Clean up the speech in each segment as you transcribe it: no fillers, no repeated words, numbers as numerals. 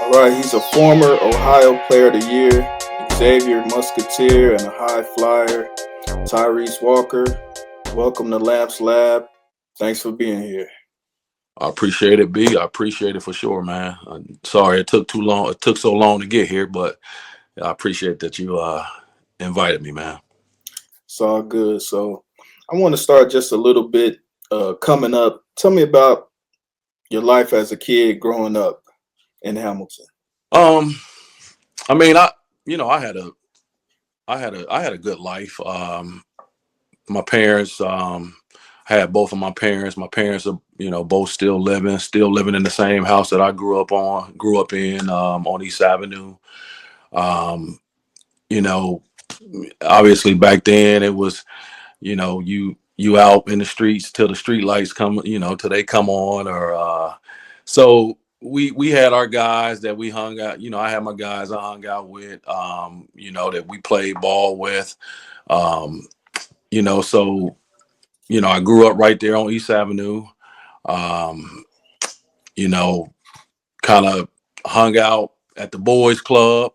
All right, he's a former Ohio Player of the Year, Xavier Musketeer, and a high flyer, Tyrice Walker. Welcome to Lamps Lab. Thanks for being here. I appreciate it, B. I appreciate it for sure, man. Sorry it took too long. It took so long to get here, but I appreciate that you invited me, man. It's all good. So I want to start just a little bit coming up. Tell me about your life as a kid growing up in Hamilton. Um, I mean, I had a good life. My parents had both of my parents. My parents are both still living in the same house that I grew up in on East Avenue. Um, you know, Obviously back then it was you out in the streets till the street lights come, till they come on, or so we had our guys that we hung out. I had my guys I hung out with, that we played ball with. um so I grew up right there on East Avenue. um you know Kind of hung out at the boys club,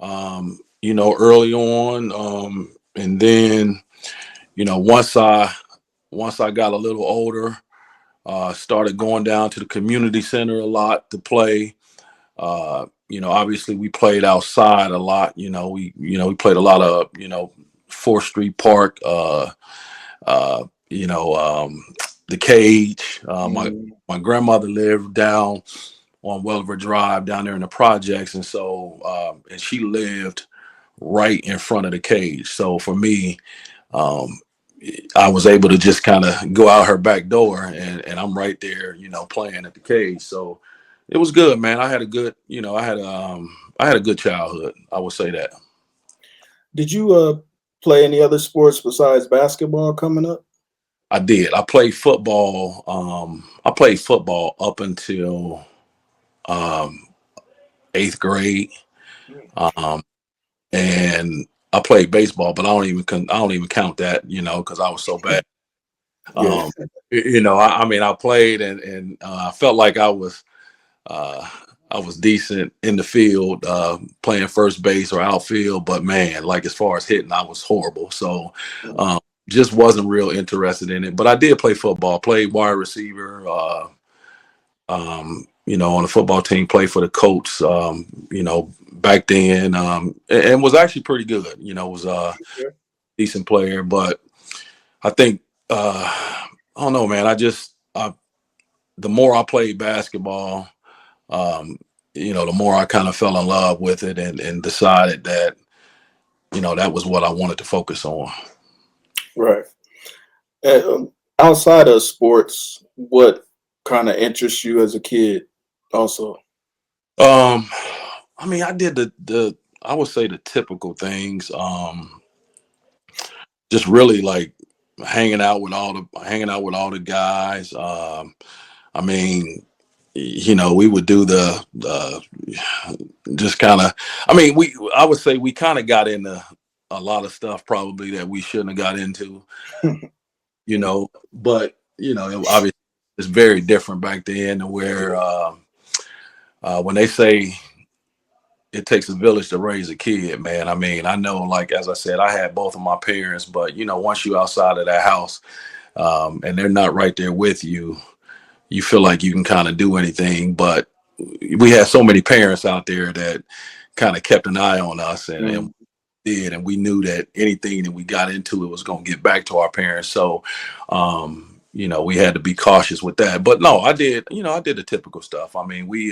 early on, and then once I got a little older, started going down to the community center a lot to play. Obviously we played outside a lot. We played a lot of 4th Street Park, uh, you know, um, the Cage. My grandmother lived down on Welliver Drive down there in the projects, and so and she lived right in front of the Cage. So for me, um, I was able to just kind of go out her back door, and I'm right there, playing at the Cage. So it was good, man. I had a good, I had a good childhood. I would say that. Did you play any other sports besides basketball coming up? I did. I played football. I played football up until um, 8th grade, um, and I played baseball, but I don't even count that, because I was so bad. Yeah. Um, I mean, I played, and I felt like uh, I was decent in the field, playing first base or outfield. But man, like as far as hitting, I was horrible. So um, just wasn't real interested in it. But I did play football, played wide receiver. On the football team, played for the Colts. Back then, and was actually pretty good. Was a decent player, but I think I don't know, man. The more I played basketball, um, the more I kind of fell in love with it, and decided that that was what I wanted to focus on. Right. And, outside of sports, what kind of interests you as a kid? Also, Um, I mean, I did the I would say the typical things. Just really like hanging out with all the guys. I mean, we would do the just kind of. I mean, I would say we kind of got into a lot of stuff probably that we shouldn't have got into. But obviously it's very different back then, to where when they say it takes a village to raise a kid, man. I mean, I know, like as I said, I had both of my parents, but once you outside of that house, and they're not right there with you, you feel like you can kind of do anything. But we had so many parents out there that kind of kept an eye on us, and mm, and we knew that anything that we got into, it was going to get back to our parents. So we had to be cautious with that. But no, I did the typical stuff. I mean, we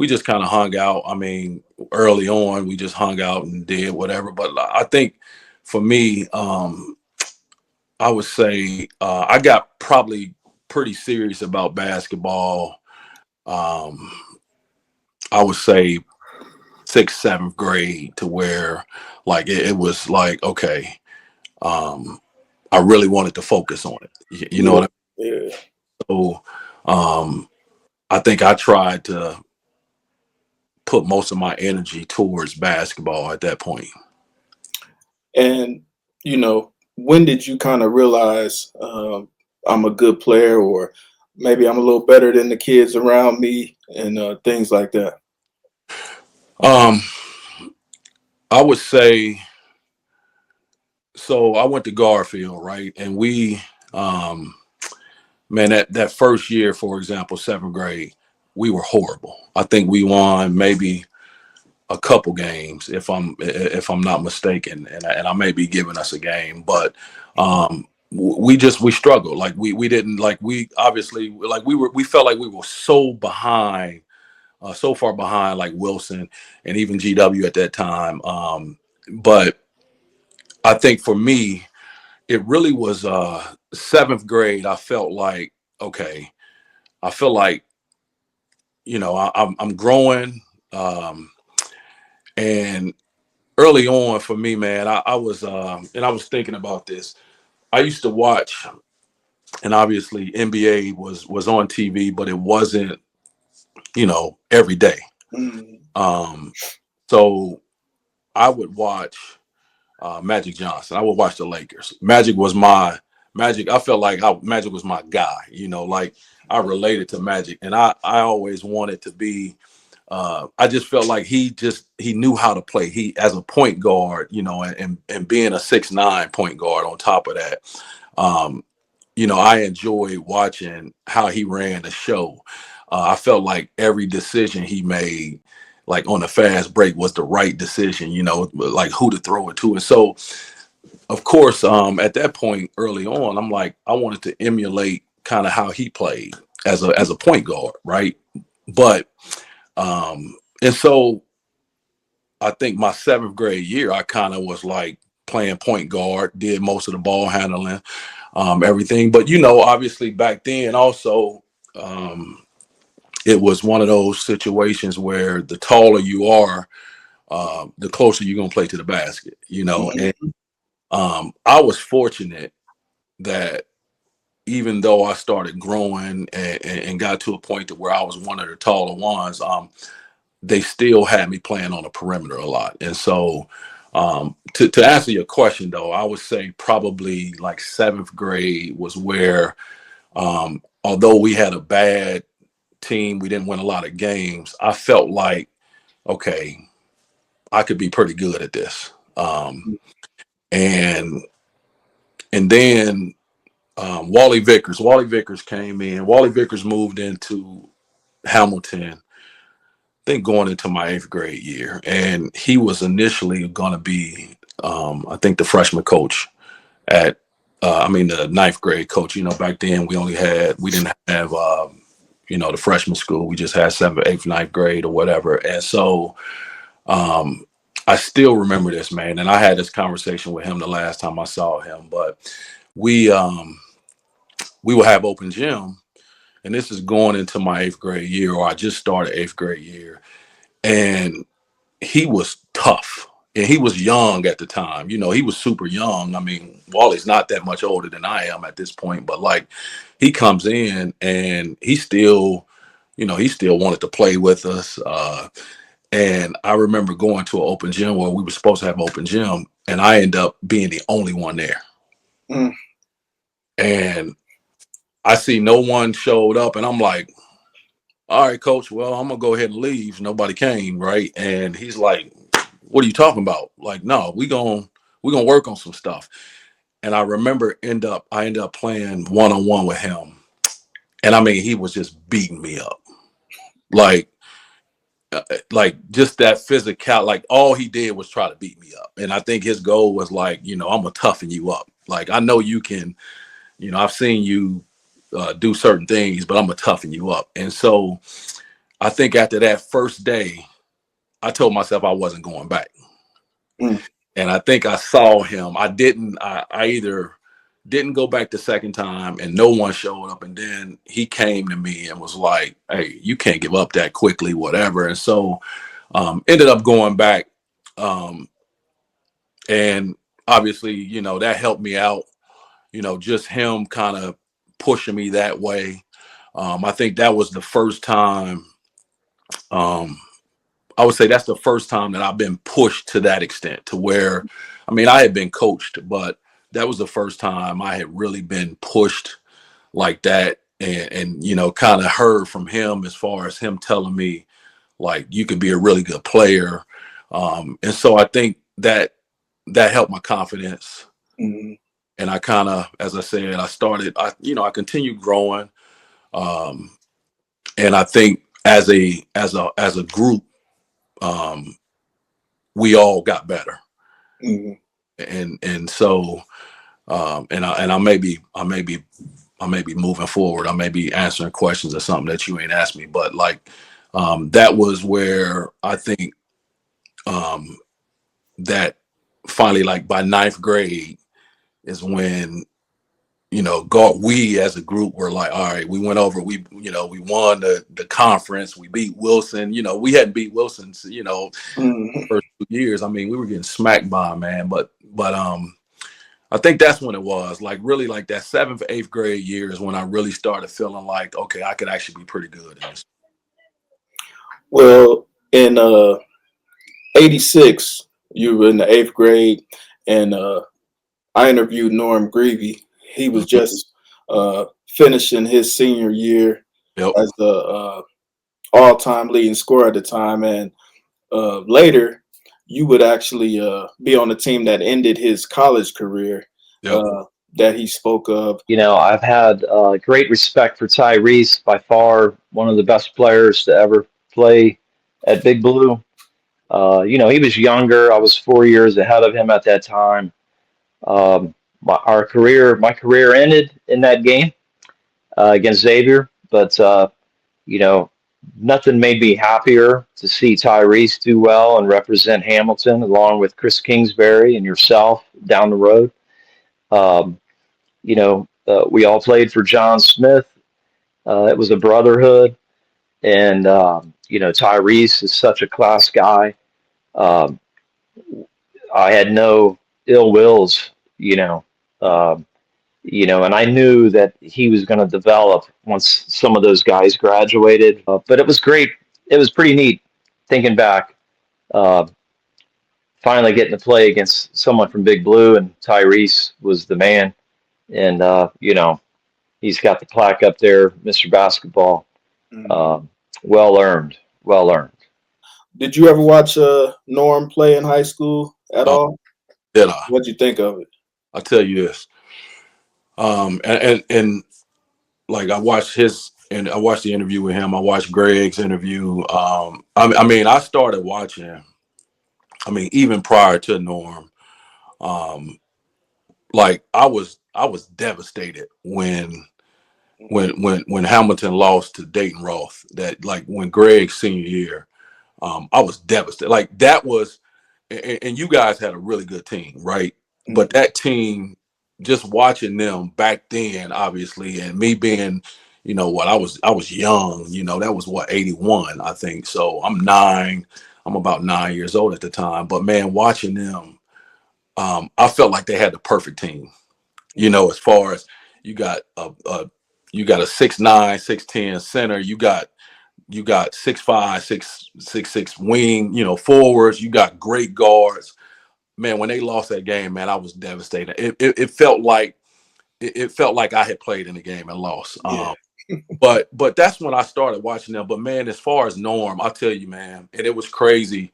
just kind of hung out. I mean, early on we just hung out and did whatever. But I think for me, I would say I got probably pretty serious about basketball. um I would say 6th, 7th grade, to where like it was like, okay, um I really wanted to focus on it. You know yeah, what I yeah. mean? So um I think I tried to put most of my energy towards basketball at that point. And when did you kind of realize I'm a good player, or maybe I'm a little better than the kids around me, and things like that? Um, I would say so. I went to Garfield, right, and um, man, that first year, for example, seventh grade, we were horrible. I think we won maybe a couple games, if I'm not mistaken, and I may be giving us a game, but we struggled. Like we didn't like we obviously like we felt like we were so behind, so far behind, like Wilson and even GW at that time. But I think for me, it really was seventh grade. I felt like okay, I feel like I'm growing, and early on for me, man, I was and I was thinking about this. I used to watch, and obviously NBA was on TV, but it wasn't every day. Mm. Um, so I would watch Magic Johnson. I would watch the Lakers. Magic. I felt like Magic was my guy. Like I related to Magic, and I always wanted to be. I just felt like he knew how to play. He as a point guard, and being a 6'9" point guard on top of that. Um, I enjoyed watching how he ran the show. I felt like every decision he made, like on the fast break, was the right decision. Like who to throw it to, and so of course, at that point early on, I'm like, I wanted to emulate kind of how he played as a point guard, right? But and so I think my seventh grade year, I kind of was like playing point guard, did most of the ball handling, everything. But obviously back then also, it was one of those situations where the taller you are, the closer you're gonna play to the basket. And Mhm. I was fortunate that even though I started growing and got to a point to where I was one of the taller ones, they still had me playing on the perimeter a lot. And so, to answer your question, though, I would say probably like seventh grade was where, although we had a bad team, we didn't win a lot of games, I felt like, okay, I could be pretty good at this. And and then Wally Vickers came in. Wally Vickers moved into Hamilton, think going into my eighth grade year, and he was initially going to be, I think, the freshman coach at, the ninth grade coach. Back then we didn't have, the freshman school. We just had seventh, eighth, ninth grade or whatever. And so, um, I still remember this, man. And I had this conversation with him the last time I saw him, but we, we will have open gym, and this is going into my eighth grade year, or I just started eighth grade year, and he was tough and he was young at the time. He was super young. I mean, Wally's not that much older than I am at this point, but like he comes in and he still wanted to play with us. And I remember going to an open gym where we were supposed to have an open gym, and I ended up being the only one there. Mm. And I see no one showed up, and I'm like, all right, coach, well, I'm gonna go ahead and leave. Nobody came, right? And he's like, what are you talking about? Like, no, we gonna work on some stuff. And I remember I ended up playing one on one with him, and I mean, he was just beating me up, like, just that physical. Like, all he did was try to beat me up, and I think his goal was like, I'm gonna toughen you up. Like, I know you can. I've seen you do certain things, but I'm gonna toughen you up. And so I think after that first day, I told myself I wasn't going back. Mm. And I think I saw him. I either didn't go back the second time and no one showed up. And then he came to me and was like, hey, you can't give up that quickly, whatever. And so ended up going back. Um, and obviously, that helped me out, just him kind of pushing me that way. I think that was the first time. Um, I would say that's the first time that I've been pushed to that extent, to where, I mean, I had been coached, but that was the first time I had really been pushed like that. And kind of heard from him as far as him telling me, like you could be a really good player. And so I think that helped my confidence. Mm-hmm. And I kind of, as I said, I continued growing. Um, and I think as a group, um, we all got better. Mm-hmm. And so and I may be moving forward. I may be answering questions or something that you ain't asked me, but like that was where I think um, that finally, like by ninth grade, is when we as a group were like, all right, we went over, we won the conference, we beat Wilson. We hadn't beat Wilson, Mm-hmm. first 2 years. I mean, we were getting smacked by 'em, man, but I think that's when it was like really like that seventh, eighth grade year is when I really started feeling like, okay, I could actually be pretty good in this. Well, in '86, you were in the eighth grade, and I interviewed Norm Greavy. He was Mhm. just finishing his senior year Yep, as the all-time leading scorer at the time, and later you would actually be on the team that ended his college career yep, uh, that he spoke of. I've had great respect for Tyrice, by far one of the best players to ever play at Big Blue. He was younger. I was 4 years ahead of him at that time. My career ended in that game against Xavier, but you know, nothing made me happier to see Tyrice do well and represent Hamilton along with Chris Kingsbury and yourself down the road. Um, we all played for John Smith. It was a brotherhood, and Tyreese is such a class guy. Um, I had no ill wills, you know, um, and I knew that he was going to develop once some of those guys graduated. But it was great. It was pretty neat thinking back. Uh, Finally getting to play against someone from Big Blue, and Tyreese was the man. And he's got the plaque up there, Mr. Basketball. Mhm. Um, well earned, well earned. Did you ever watch Norm play in high school at uh, all? did I? What'd you think of it? I tell you this, and like I watched the interview with him. I watched Greg's interview. I mean, I started watching. I mean, even prior to Norm, um, like I was devastated when Hamilton lost to Dayton Roth. That like when Greg's senior year, I was devastated. Like that was, and you guys had a really good team, right? But Mhm. that team, just watching them back then, obviously, and me being, what I was young. That was what 81, I think. So I'm 9. I'm about 9 years old at the time. But man, watching them, I felt like they had the perfect team. As far as you got a 6'9", 6'10" center, you got 6'5", 6'6" wing, forwards. You got great guards. Man, when they lost that game, man, I was devastated. It felt like I had played in the game and lost. Yeah. But that's when I started watching them. But man, as far as Norm, I tell you, man, and it was crazy.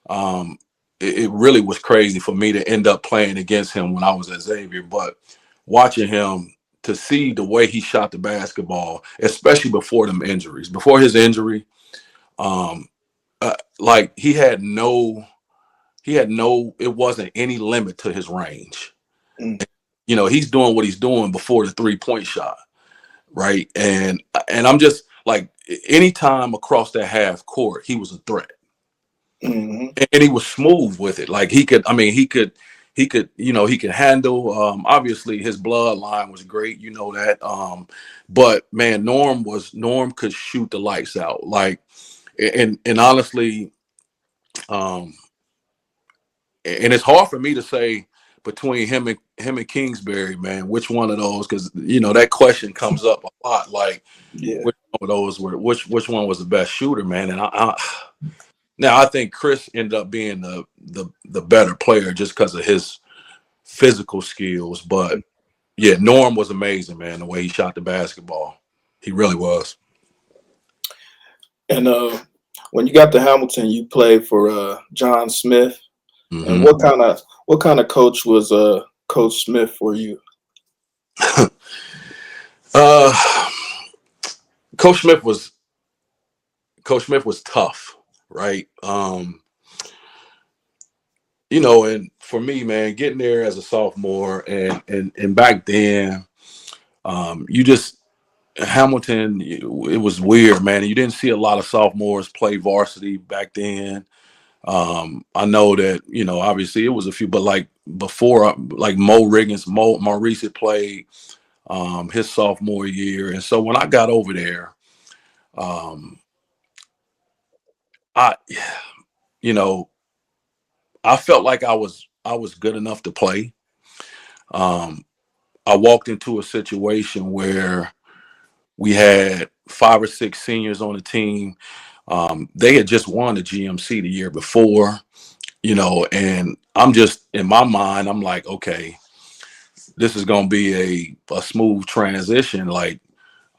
Um, it really was crazy for me to end up playing against him when I was at Xavier. But watching him, to see the way he shot the basketball, especially before his injury, um, like it wasn't any limit to his range. Mm. He's doing what he's doing before the 3-point shot, right? And I'm just like, anytime across that half court, he was a threat. Mhm. And he was smooth with it. Like he could handle. Obviously, his bloodline was great. You know that. But man, Norm could shoot the lights out. Like, and honestly, um, and it's hard for me to say between him and Kingsbury, man, which one of those? Because that question comes up a lot. Like, Yeah. which one of those which one was the best shooter, man? And now I think Chris ended up being the better player just because of his physical skills. But yeah, Norm was amazing, man. The way he shot the basketball, he really was. And when you got to Hamilton, you played for John Smith. And Hmm. what kind of coach was Coach Smith for you? uh, Coach Smith was Coach Smith was tough, right? And for me, man, getting there as a sophomore, and back then, you just Hamilton, it was weird, man. You didn't see a lot of sophomores play varsity back then. I know that, obviously it was a few, but like before, like Maurice had played his sophomore year. And so when I got over there, um, I, you know, I felt like I was good enough to play. Um, I walked into a situation where we had 5 or 6 seniors on the team. They had just won the GMC the year before, and I'm just in my mind, I'm like, okay, this is going to be a smooth transition. Like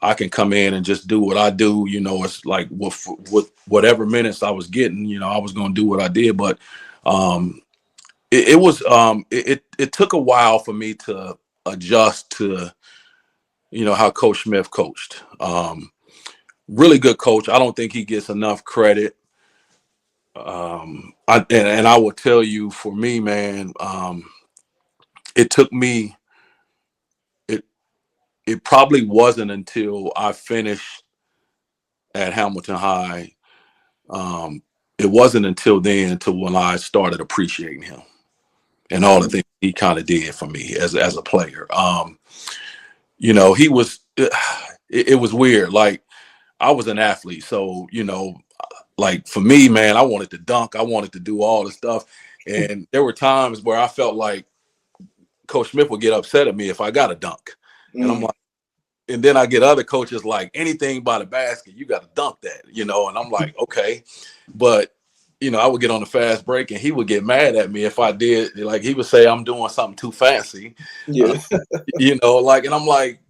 I can come in and just do what I do. It's like with whatever minutes I was getting, I was going to do what I did. But um, it took a while for me to adjust to, how Coach Smith coached. Really good coach. I don't think he gets enough credit. And I will tell you, for me, man, it took me. It it probably wasn't until I finished at Hamilton High. Um, it wasn't until then to when I started appreciating him and all the things he kind of did for me as a player. He was. It was weird. Like I was an athlete, so like for me, man, I wanted to dunk. I wanted to do all the stuff, and there were times where I felt like Coach Smith would get upset at me if I got a dunk, and I'm Mm, like. And then I get other coaches like anything by the basket, you got to dunk that, and I'm like, okay. But, I would get on the fast break and he would get mad at me if I did. Like he would say I'm doing something too fancy, uh, yeah. and I'm like,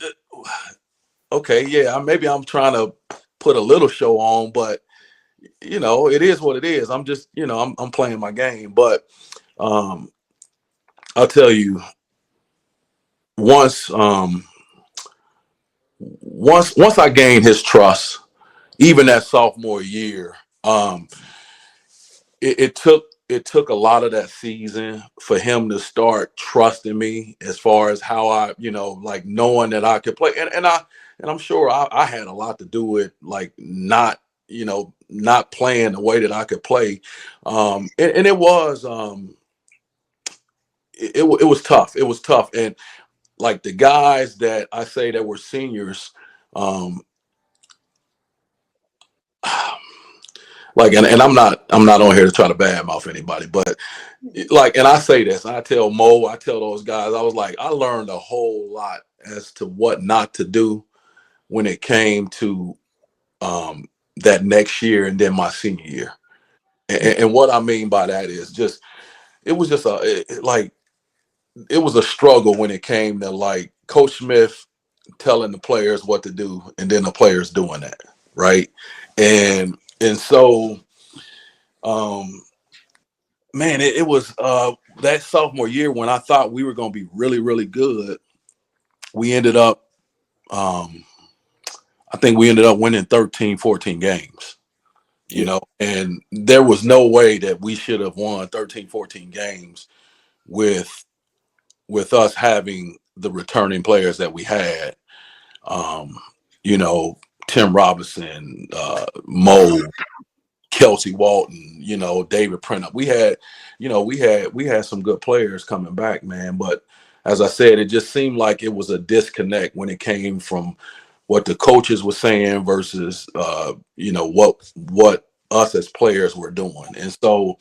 okay, yeah, maybe I'm trying to put a little show on, but, it is what it is. I'm just, I'm playing my game. But um, I'll tell you, once, once I gained his trust, even that sophomore year, um, it took a lot of that season for him to start trusting me as far as how I, like knowing that I could play. And I'm sure I had a lot to do with like not playing the way that I could play. And it was tough. It was tough. And like the guys that I say that were seniors, um, like and I'm not on here to try to badmouth anybody, but like, and I say this, I tell Mo, I tell those guys, I was like, I learned a whole lot as to what not to do when it came to that next year and then my senior year. And what I mean by that is just it was just like it was a struggle when it came to like Coach Smith telling the players what to do and then the players doing that, right? And so um man, it was that sophomore year when I thought we were going to be really, really good. We ended up, um, I think we ended up winning 13, 14 games, Yeah. and there was no way that we should have won 13, 14 games with us having the returning players that we had. Um, you know, Tim Robinson, Mo, Kelsey Walton, David Prentup. We had some good players coming back, man. But as I said, it just seemed like it was a disconnect when it came from what the coaches were saying versus what us as players were doing. And so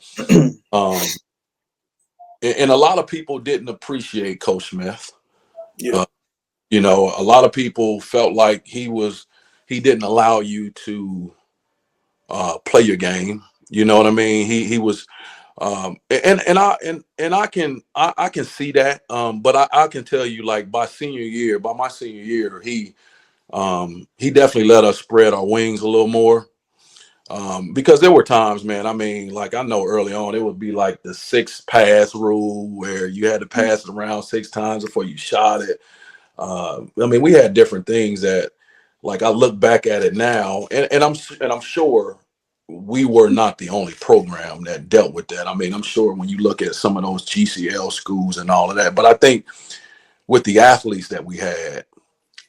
um and a lot of people didn't appreciate Coach Smith. Yeah. Uh, a lot of people felt like he didn't allow you to play your game. You know what I mean? He was and I can see that. But I can tell you, like by my senior year, he definitely let us spread our wings a little more. Because there were times, man. I mean, like I know early on, it would be like the 6 pass rule where you had to pass it around 6 times before you shot it. I mean, we had different things that, like, I look back at it now, and I'm sure we were not the only program that dealt with that. I mean, I'm sure when you look at some of those GCL schools and all of that, but I think with the athletes that we had,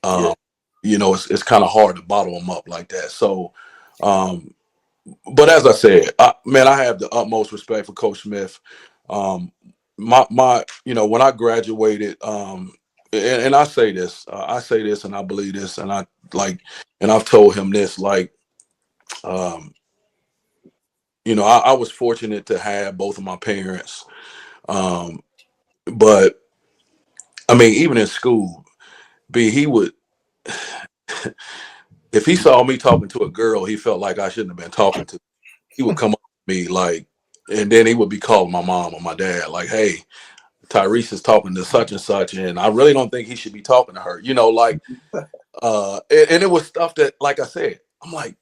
Yeah. um, it's kind of hard to bottle them up like that. So, um, but as I said, man, I have the utmost respect for Coach Smith. Um, when I graduated, and I say this, and I believe this, and and I've told him this, like, um, I was fortunate to have both of my parents, um, but I mean, even in school, he would, if he saw me talking to a girl, he felt like I shouldn't have been talking to. He would come up to me like, and then he would be calling my mom or my dad, like, "Hey, Tyrice is talking to such and such, and I really don't think he should be talking to her." Like, and it was stuff that, like I said, I'm like,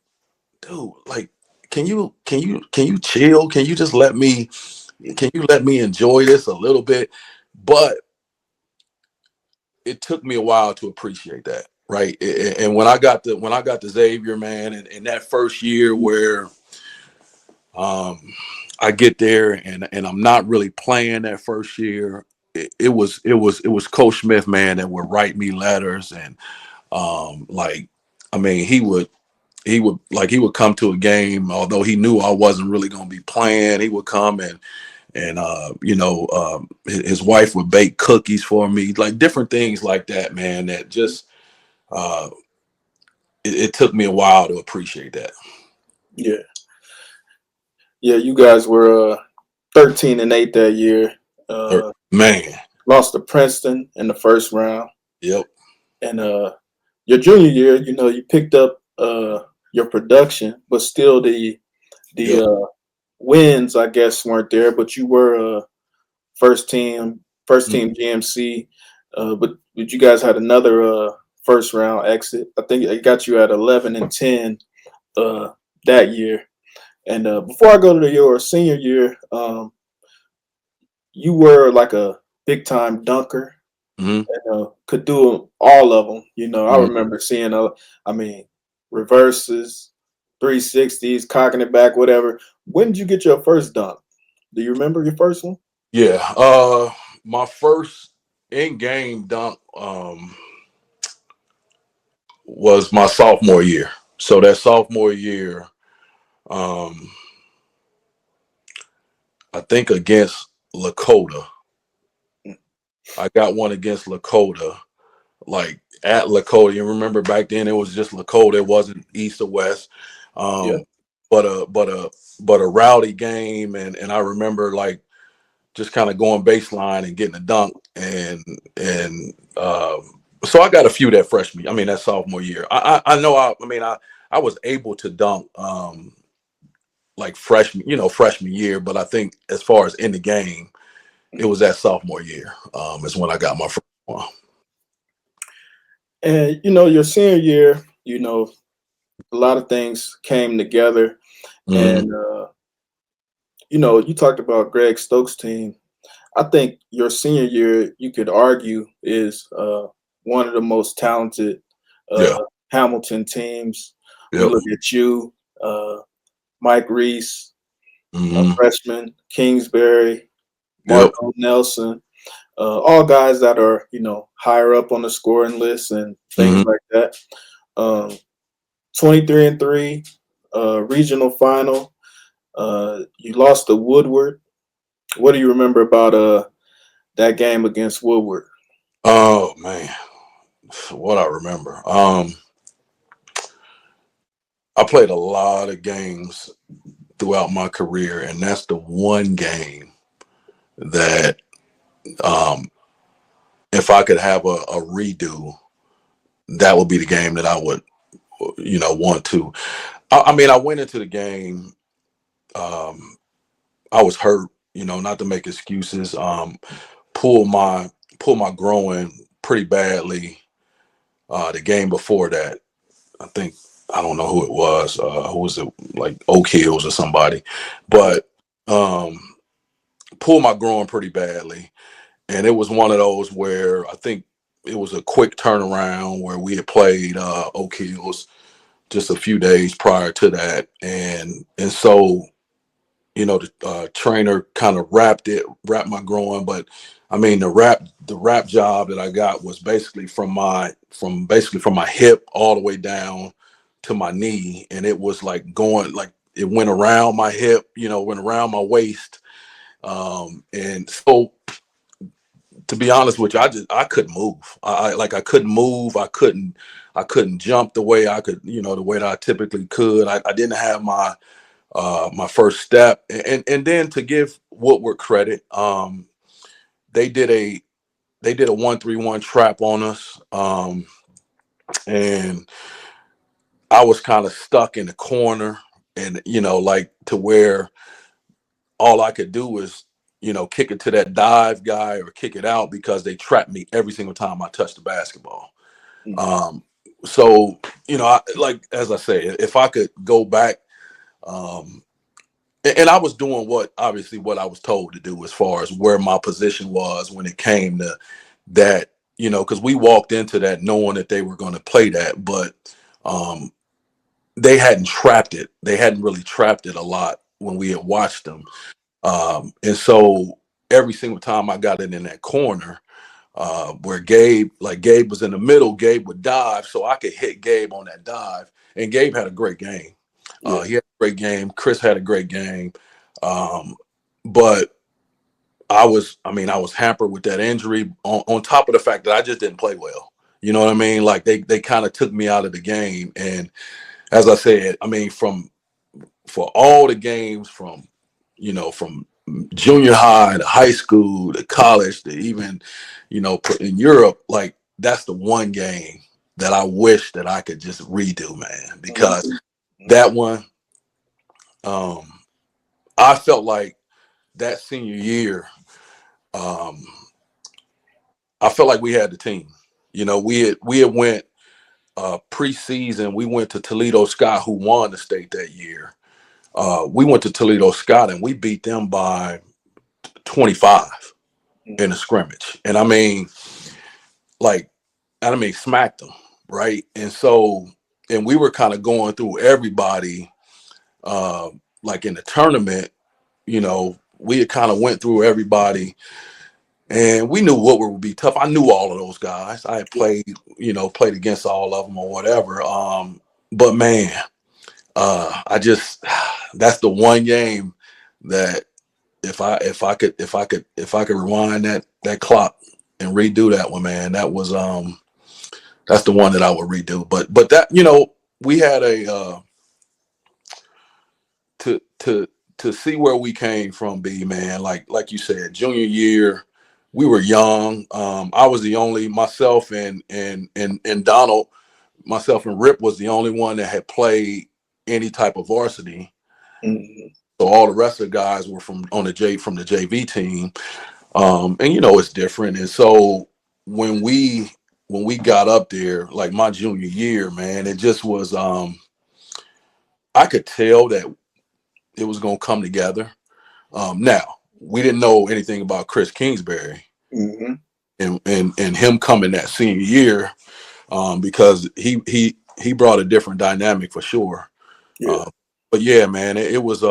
dude, like, can you chill? Can you let me enjoy this a little bit? But it took me a while to appreciate that, right? And when I got to Xavier, man, and that first year where um I get there and I'm not really playing that first year. It was Coach Smith, man, that would write me letters and like, I mean, he would come to a game, although he knew I wasn't really going to be playing. He would come and his wife would bake cookies for me, like different things like that, man. That just uh, it took me a while to appreciate that. Yeah. Yeah. You guys were 13-8 that year. Uh, Man, Lost to Princeton in the first round, yep, and your junior year, you picked up your production, but still the yep, wins, I guess, weren't there. But you were first team, first mm, team GMC. But you guys had another first round exit. I think it got you at 11-10 uh, that year. And before I go to your senior year, you were like a big time dunker. mm, Could do all of them. I mm. remember seeing I mean, reverses, 360s, cocking it back, whatever. When did you get your first dunk? Do you remember your first one? Yeah. My first in-game dunk was my sophomore year. So that sophomore year, um, I think against Lakota. I got one against Lakota, like at Lakota. You remember back then it was just Lakota. It wasn't East or West. Yeah. Um, but a rowdy game, and I remember like just kind of going baseline and getting a dunk, and so I got a few that freshman. I mean that sophomore year. I know. I was able to dunk like freshman year, but I think as far as in the game, it was that sophomore year is when I got my first one. And your senior year, a lot of things came together, Mm-hmm. and you talked about Greg Stokes' team. I think your senior year, you could argue, is one of the most talented Yeah. Hamilton teams. We Yep. look at you, uh, Mike Reese, a Mm-hmm. freshman, Kingsbury, Yep. Marco Nelson, all guys that are higher up on the scoring list and things Mm-hmm. like that. Um, 23-3, regional final. You lost to Woodward. What do you remember about that game against Woodward? Oh man, what I remember. I played a lot of games throughout my career, and that's the one game that um, if I could have a redo, that would be the game that I would, want to. I mean, I went into the game. Um, I was hurt, not to make excuses. Pulled my pulled my groin pretty badly. The game before that, I think I don't know who it was. Who was it? Like Oak Hills or somebody, but um, pulled my groin pretty badly, and it was one of those where I think it was a quick turnaround where we had played Oak Hills just a few days prior to that, and so the trainer kind of wrapped my groin, but I mean the wrap job that I got was basically from my hip all the way down to my knee, and it was like going like it went around my hip, went around my waist, and so to be honest with you, I couldn't move. I couldn't move. I couldn't jump the way I could, the way that I typically could. I didn't have my first step, and then to give Woodward credit, they did a they did a 1-3-1 trap on us, and I was kind of stuck in the corner, and like to where all I could do was kick it to that dive guy or kick it out because they trapped me every single time I touched the basketball. Mm. Um, so like as I say, if I could go back. Um, and I was doing what I was told to do as far as where my position was when it came to that, because we walked into that knowing that they were going to play that, but um, they hadn't trapped it. They hadn't really trapped it a lot when we had watched them. And so every single time I got it in that corner, where Gabe was in the middle, Gabe would dive, so I could hit Gabe on that dive. And Gabe had a great game. Yeah. He had a great game. Chris had a great game. Um, but I was hampered with that injury on top of the fact that I just didn't play well. You know what I mean? Like they kind of took me out of the game. And as I said, I mean, for all the games from junior high to high school to college to even, in Europe, like that's the one game that I wish that I could just redo, man, because Mhm. that one, um, I felt like that senior year, um, I felt like we had the team. We had went preseason. We went to Toledo Scott, who won the state that year. We went to Toledo Scott and we beat them by 25 in a scrimmage. And like, smacked them, right? And so, and we were kind of going through everybody, uh, like in the tournament, we had kind of went through everybody, and we knew what would be tough. I knew all of those guys. I had played against all of them or whatever. But man, I just that's the one game that if I could rewind that clock and redo that one, man, that's the one that I would redo. But that we had a to see where we came from, B man. Like you said, junior year, we were young. I was the only myself and Donald, myself and Rip was the only one that had played any type of varsity. Mhm. So all the rest of the guys were from the JV team. And it's different. And so when we got up there, like my junior year, man, it just was I could tell that it was gonna come together. Now we didn't know anything about Chris Kingsbury Mhm. and him coming that senior year, because he brought a different dynamic for sure. Yeah. Uh, but yeah, man, it was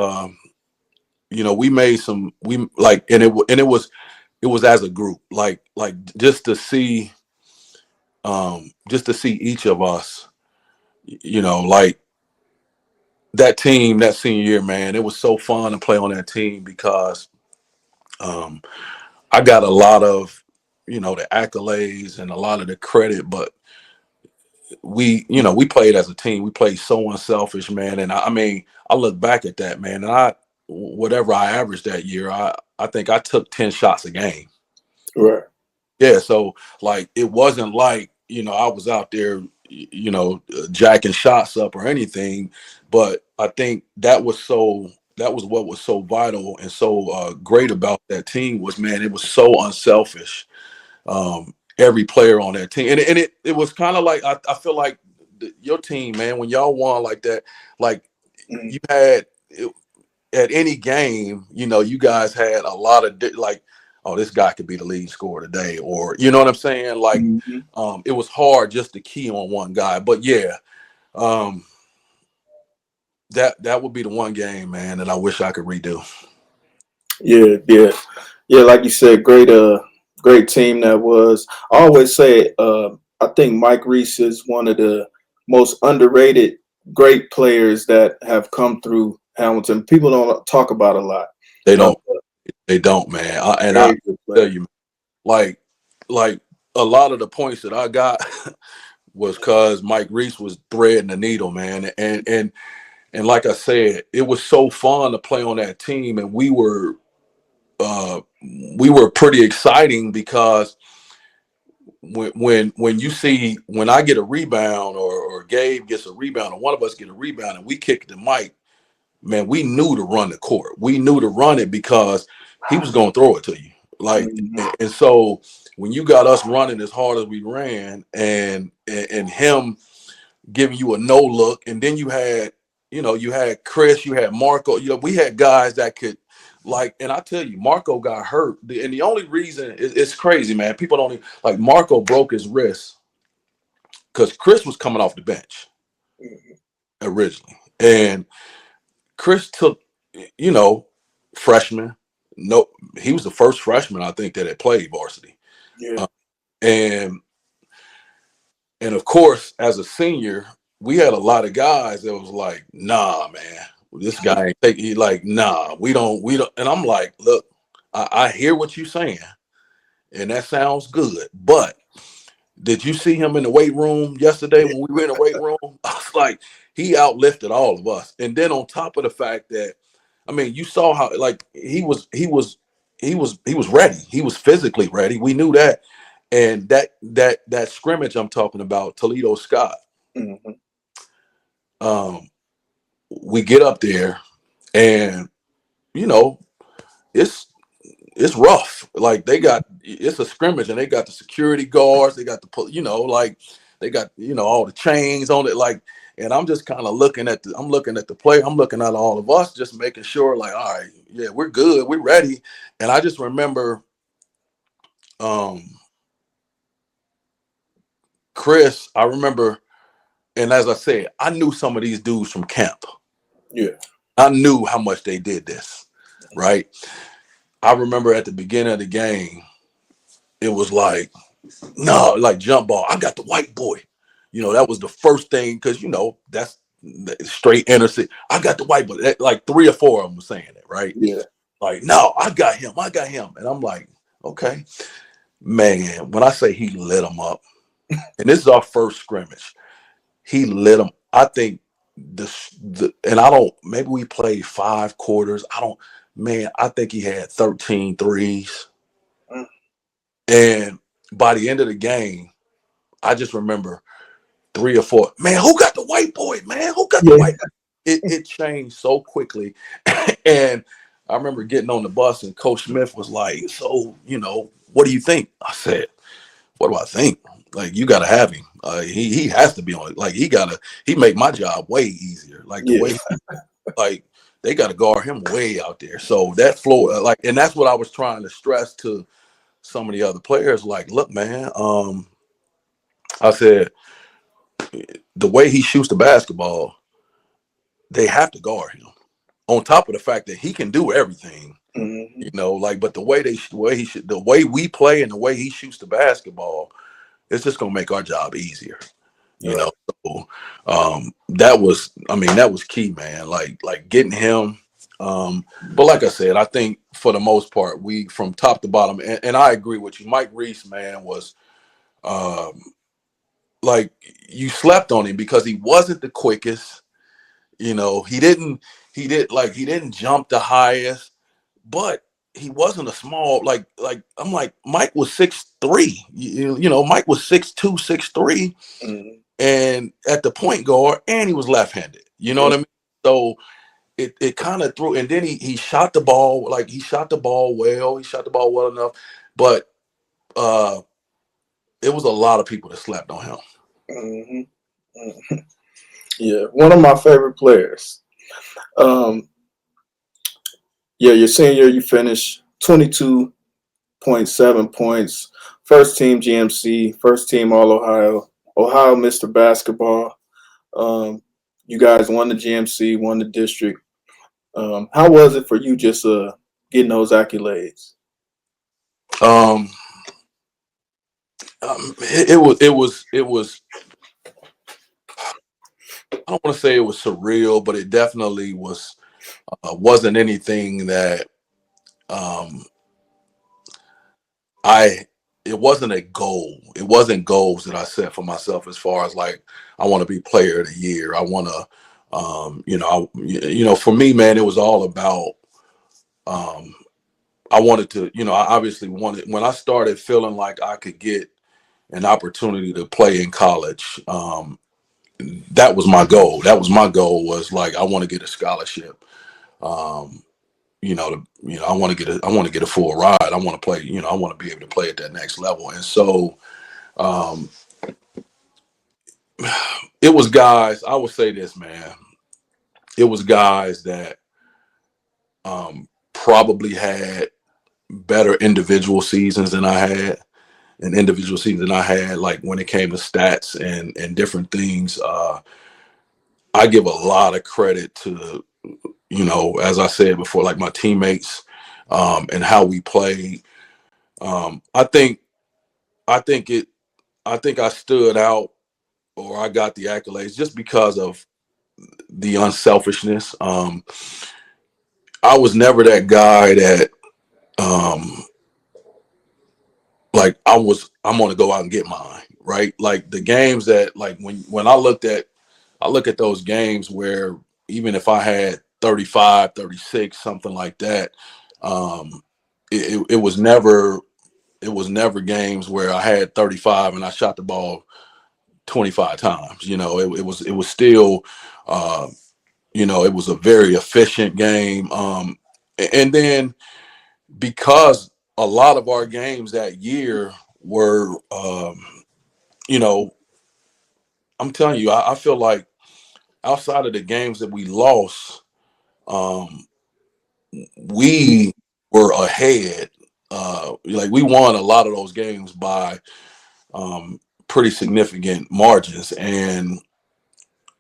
we made some we like and it was as a group, like just to see each of us, like that team that senior year, man, it was so fun to play on that team because um I got a lot of the accolades and a lot of the credit, but we played as a team. We played so unselfish, man. And I look back at that, man, and whatever I averaged that year, I think I took 10 shots a game. Right. Yeah, so like it wasn't like I was out there jacking shots up or anything, but I think that was what was so vital and so great about that team was, man, it was so unselfish. Every player on that team, and it was kind of like I feel like your team, man, when y'all won like that, like Mm, you had at any game, you guys had a lot of like, oh, this guy could be the lead scorer today, or you know what I'm saying? Like, mhm. it was hard just to key on one guy. But yeah, um, that would be the one game, man, that I wish I could redo. Yeah, yeah, yeah. Like you said, great team that was. I always say, I think Mike Reese is one of the most underrated great players that have come through Hamilton. People don't talk about a lot. They Uh, don't, they don't, man. I Very good tell player. you, like, like a lot of the points that I got was because Mike Reese was threading the needle, man. And like I said, it was so fun to play on that team, and uh, we were pretty exciting because when you see when I get a rebound or Gabe gets a rebound or one of us get a rebound and we kick the Mike, man, we knew to run the court. We knew to run it because he was going to throw it to you. Like, Mhm. and so when you got us running as hard as we ran, and him giving you a no look, and then you had Chris, you had Marco, we had guys that could, like, and I tell you, Marco got hurt, and the only reason it's crazy, man. People don't even, like, Marco broke his wrist because Chris was coming off the bench Mhm. originally, and Chris took, you know, freshman. No, he was the first freshman I think that had played varsity, Yeah. uh, and and of course, as a senior, we had a lot of guys that was like, nah, man, this guy ain't take. He like, nah, we don't. And I'm like, look, I hear what you're saying, and that sounds good, but did you see him in the weight room yesterday when we were in the weight room? I was like, he outlifted all of us. And then on top of the fact that, I mean, you saw how, like, he was ready. He was physically ready. We knew that. And that scrimmage I'm talking about, Toledo Scott, Mhm. um, we get up there, and you know, it's it's rough. Like, it's a scrimmage, and they got the security guards, they got like they got all the chains on it, like. And I'm just kind of looking at the play. I'm looking at all of us, just making sure, like, all right, yeah, we're good, we're ready. And I just remember, um, Chris. I remember, and as I said, I knew some of these dudes from camp. Yeah. I knew how much they did this, right? I remember at the beginning of the game, it was like, no, like jump ball. I got the white boy. That was the first thing, because that's straight innocent. I got the white boy. Like three or four of them were saying it, right? Yeah. Like, no, I got him. I got him. And I'm like, okay, man. When I say he lit them up, and this is our first scrimmage, he lit them. I think and I don't. Maybe we played 5 quarters. I don't. Man, I think he had 13 threes. Mm. And by the end of the game, I just remember three or four. Man, who got the white boy? Man, who got the Yeah. white? It changed so quickly, and I remember getting on the bus, and Coach Smith was like, "So, what do you think?" I said, "What do I think? Like, you got to have him. He has to be on it. Like, he make my job way easier. Like, the Yeah. way, like, they got to guard him way out there. So that floor, like, and that's what I was trying to stress to some of the other players. Like, look, man, I said, the way he shoots the basketball, they have to guard him. On top of the fact that he can do everything, Mhm. like, but the way we play and the way he shoots the basketball, it's just gonna make our job easier. You Right. know, so that was key, man. Like getting him. But like I said, I think for the most part, we from top to bottom, and I agree with you. Mike Reese, man, was um, like, you slept on him because he wasn't the quickest. He didn't jump the highest, but he wasn't a small, like I'm like, Mike was 6'3". Mike was 6'2", 6'3", Mhm. and at the point guard, and he was left-handed. You know Yeah. what I mean? So it kind of threw, and then he shot the ball, like, he shot the ball well. He shot the ball well enough, but it was a lot of people that slept on him. Mhm. Mm, yeah, one of my favorite players. Um, yeah, your senior, you finished 22.7 points, first team GMC, first team All Ohio, Ohio Mr. Basketball. Um, you guys won the GMC, won the district. How was it for you just getting those accolades? Um, it was. I don't want to say it was surreal, but it definitely wasn't anything that um, I. It wasn't a goal. It wasn't goals that I set for myself as far as like I want to be player of the year. I want to, for me, man, it was all about. Um, I wanted to, I obviously wanted when I started feeling like I could get an opportunity to play in college. That was my goal. That was my goal was like I want to get a scholarship. Um, I want to get a full ride. I want to play. I want to be able to play at that next level. And so um, it was guys. I would say this, man. It was guys that probably had better individual seasons than I had. An individual season I had, like when it came to stats and different things. I give a lot of credit to, as I said before, like my teammates and how we played. I think I think it I think I stood out or I got the accolades just because of the unselfishness. I was never that guy that um, like I'm gonna go out and get mine, right? Like the games that like when I look at those games where even if I had 35, 36, something like that, um, it was never games where I had 35 and I shot the ball 25 times. It was still uh, it was a very efficient game. And then because a lot of our games that year were you know, I'm telling you, I feel like outside of the games that we lost, um, we were ahead. Like we won a lot of those games by um, pretty significant margins, and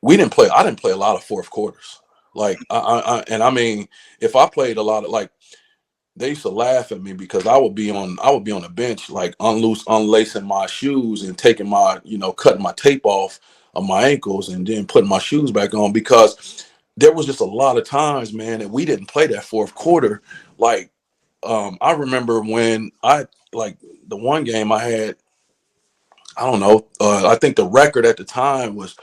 we didn't play. I didn't play a lot of fourth quarters. Like and I mean, if I played a lot of like they used to laugh at me because I would be on the bench like unlacing my shoes and taking my cutting my tape off of my ankles and then putting my shoes back on because there was just a lot of times, man, that we didn't play that fourth quarter. Like I remember when I like the one game I had, I don't know, I think the record at the time was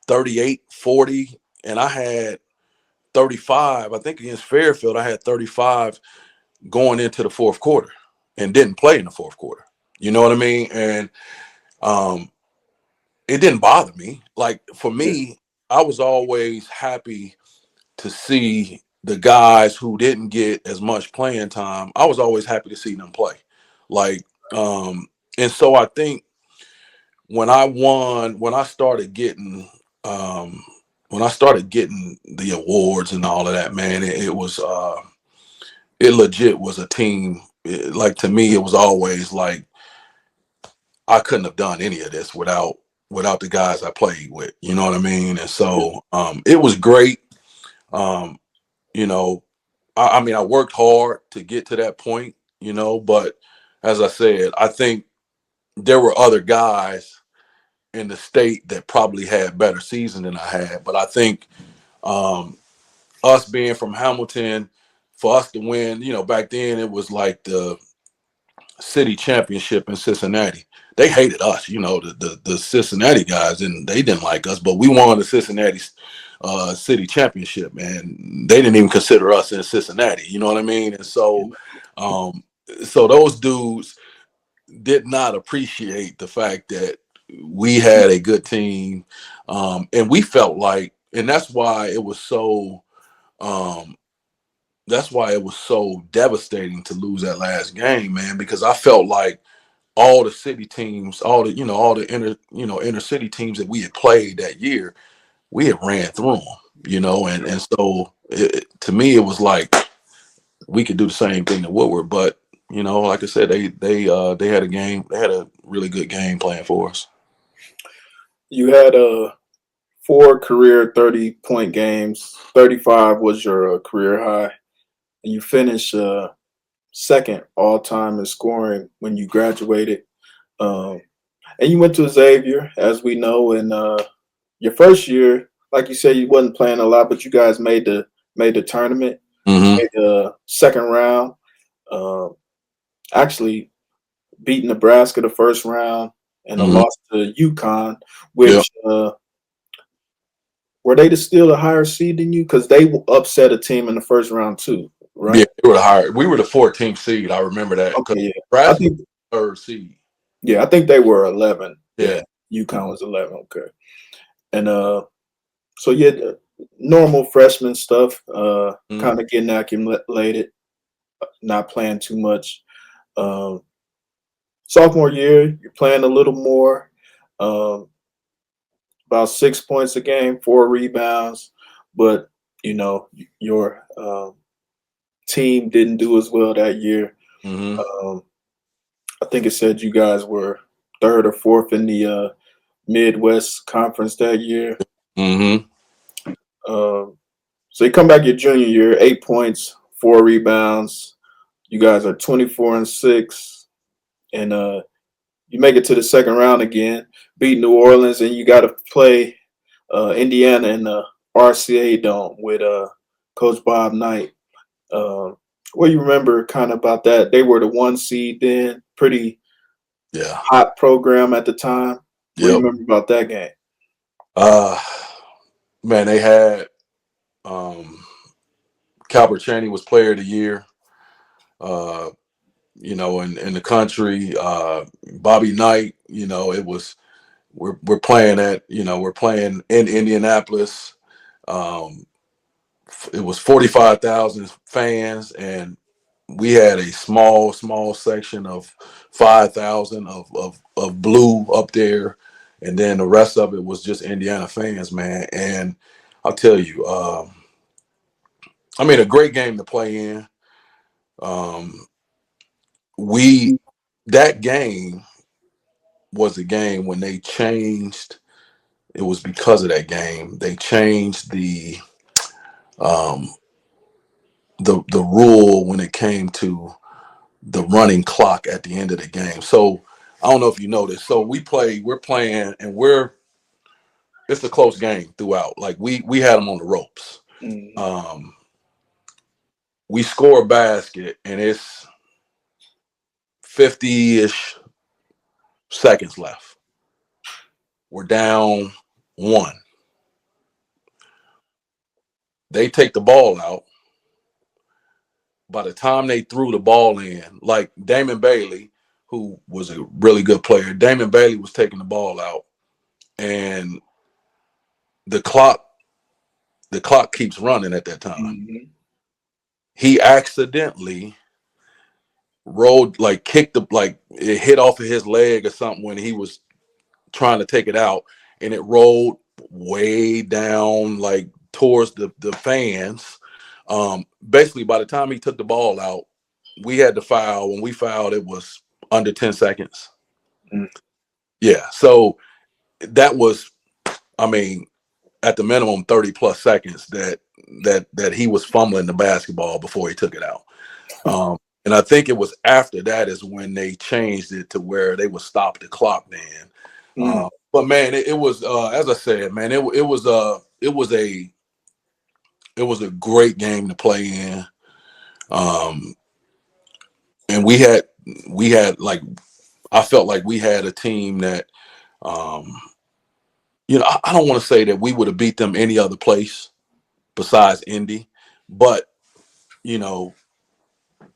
38-40, and I had 35. I think against Fairfield I had 35 going into the fourth quarter and didn't play in the fourth quarter. You know what I mean? And um, it didn't bother me. Like for Yeah, me, I was always happy to see the guys who didn't get as much playing time. I was always happy to see them play. Like, and so I think when I started um, getting the awards and all of that, man, it was it legit was a team. Like to me, it was always like I couldn't have done any of this without the guys I played with. You know what I mean? And yeah, so it was great. Um, you know, I mean, I worked hard to get to that point. But as I said, I think there were other guys in the state that probably had better season than I had. But I think um, us being from Hamilton, for us to win, back then it was like the city championship in Cincinnati. They hated us, the Cincinnati guys, and they didn't like us. But we won the Cincinnati city championship, and they didn't even consider us in Cincinnati. You know what I mean? And so, yeah, um, so those dudes did not appreciate the fact that we had a good team, and we felt like, and Um, that's why it was so devastating to lose that last game, man, because I felt like all the city teams, all the inner city teams that we had played that year, we had ran through them, and so to me it was like we could do the same thing to Woodward, but like I said, they had a really good game plan for us. You had 4 career 30-point games. 35 was your career high, and you finished second all time in scoring when you graduated. Um, and you went to Xavier, as we know, and your first year, like you said, you wasn't playing a lot, but you guys made the tournament, Mm-hmm. made the second round. Um, Actually beat Nebraska the first round, and a Mm-hmm. loss to UConn, Yeah. which were they still a higher seed than you? Because they upset a team in the first round too, Yeah, right? we were the 14th seed. I remember that because Okay, yeah. I Nebraska think was third seed. yeah, I think they were 11. Yeah. Yeah, UConn was 11. Okay, and so yeah, normal freshman stuff. Mm-hmm. Kind of getting accumulated, not playing too much. Um, Sophomore year, you're playing a little more. Um, about 6 points a game, 4 rebounds, but you know your team didn't do as well that year. Mm-hmm. Um, I think it said you guys were third or fourth in the Midwest Conference that year. Mm-hmm. Um, so you come back your junior year, 8 points, 4 rebounds. You guys are 24-6, and you make it to the second round again, beat New Orleans, and you got to play Indiana in the RCA Dome with Coach Bob Knight. What do you remember kind of about that? They were the 1 seed then, pretty Yeah. hot program at the time. What do you Yep. remember about that game? Uh, man, they had um, Calbert Chaney was Player of the Year. Uh, in the country, Bobby Knight. It was we're playing we're playing in Indianapolis. Um, it was 45,000 fans, and we had a small section of 5,000 of blue up there, and then the rest of it was just Indiana fans, man. And I'll tell you, I mean, a great game to play in. Um, we that game was a game when they changed. It was because of that game they changed um, the rule when it came to the running clock at the end of the game. So I don't know if you noticed. So we're playing, and it's a close game throughout. Like we had them on the ropes. Mm-hmm. Um, we score a basket, and it's 50-ish seconds left. We're down one. They take the ball out. By the time they threw the ball in, like Damon Bailey, who was a really good player, Damon Bailey was taking the ball out, and the clock the clock keeps running at that time. Mm-hmm. He accidentally rolled, like kicked like it hit off of his leg or something when he was trying to take it out, and it rolled way down like towards the fans. Basically, by the time he took the ball out, we had to foul. When we fouled, it was under 10 seconds. Yeah, so that was, I mean, at the minimum 30 plus seconds that he was fumbling the basketball before he took it out. And I think it was after that is when they changed it to where they would stop the clock then. Mm-hmm. But man, it was as I said, man, it was a great game to play in. Um, and we had like, I felt like we had a team that um, I don't want to say that we would have beat them any other place besides Indy, but you know,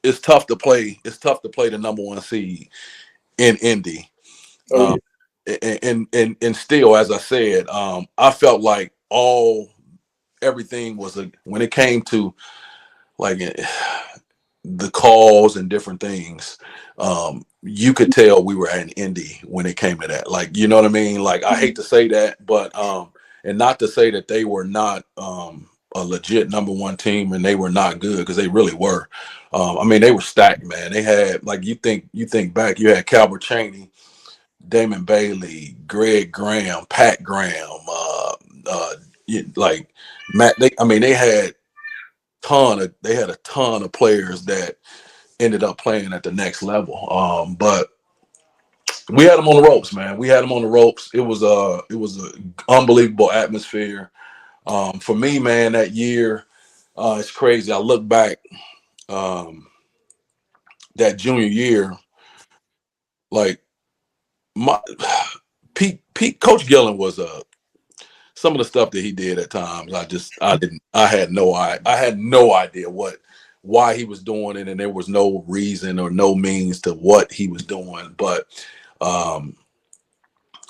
it's tough to play. It's tough to play the number one seed in Indy. Oh yeah. And still, as I said, I felt like everything was when it came to like the calls and different things, you could tell we were at an indie when it came to that. Like, you know what I mean? Like, I hate to say that, but and not to say that they were not a legit #1 team and they were not good, because they really were. I mean, they were stacked, man. They had, like, you think back, you had Calbert Cheney, Damon Bailey, Greg Graham, Pat Graham, like Matt. I mean, they had a ton of players that ended up playing at the next level. But we had them on the ropes, man. We had them on the ropes. It was an unbelievable atmosphere. For me, man, that year, it's crazy. I look back, um, that junior year, like my Pete Coach Gillen was some of the stuff that he did at times. I had no idea why he was doing it, and there was no reason or no means to what he was doing. But um,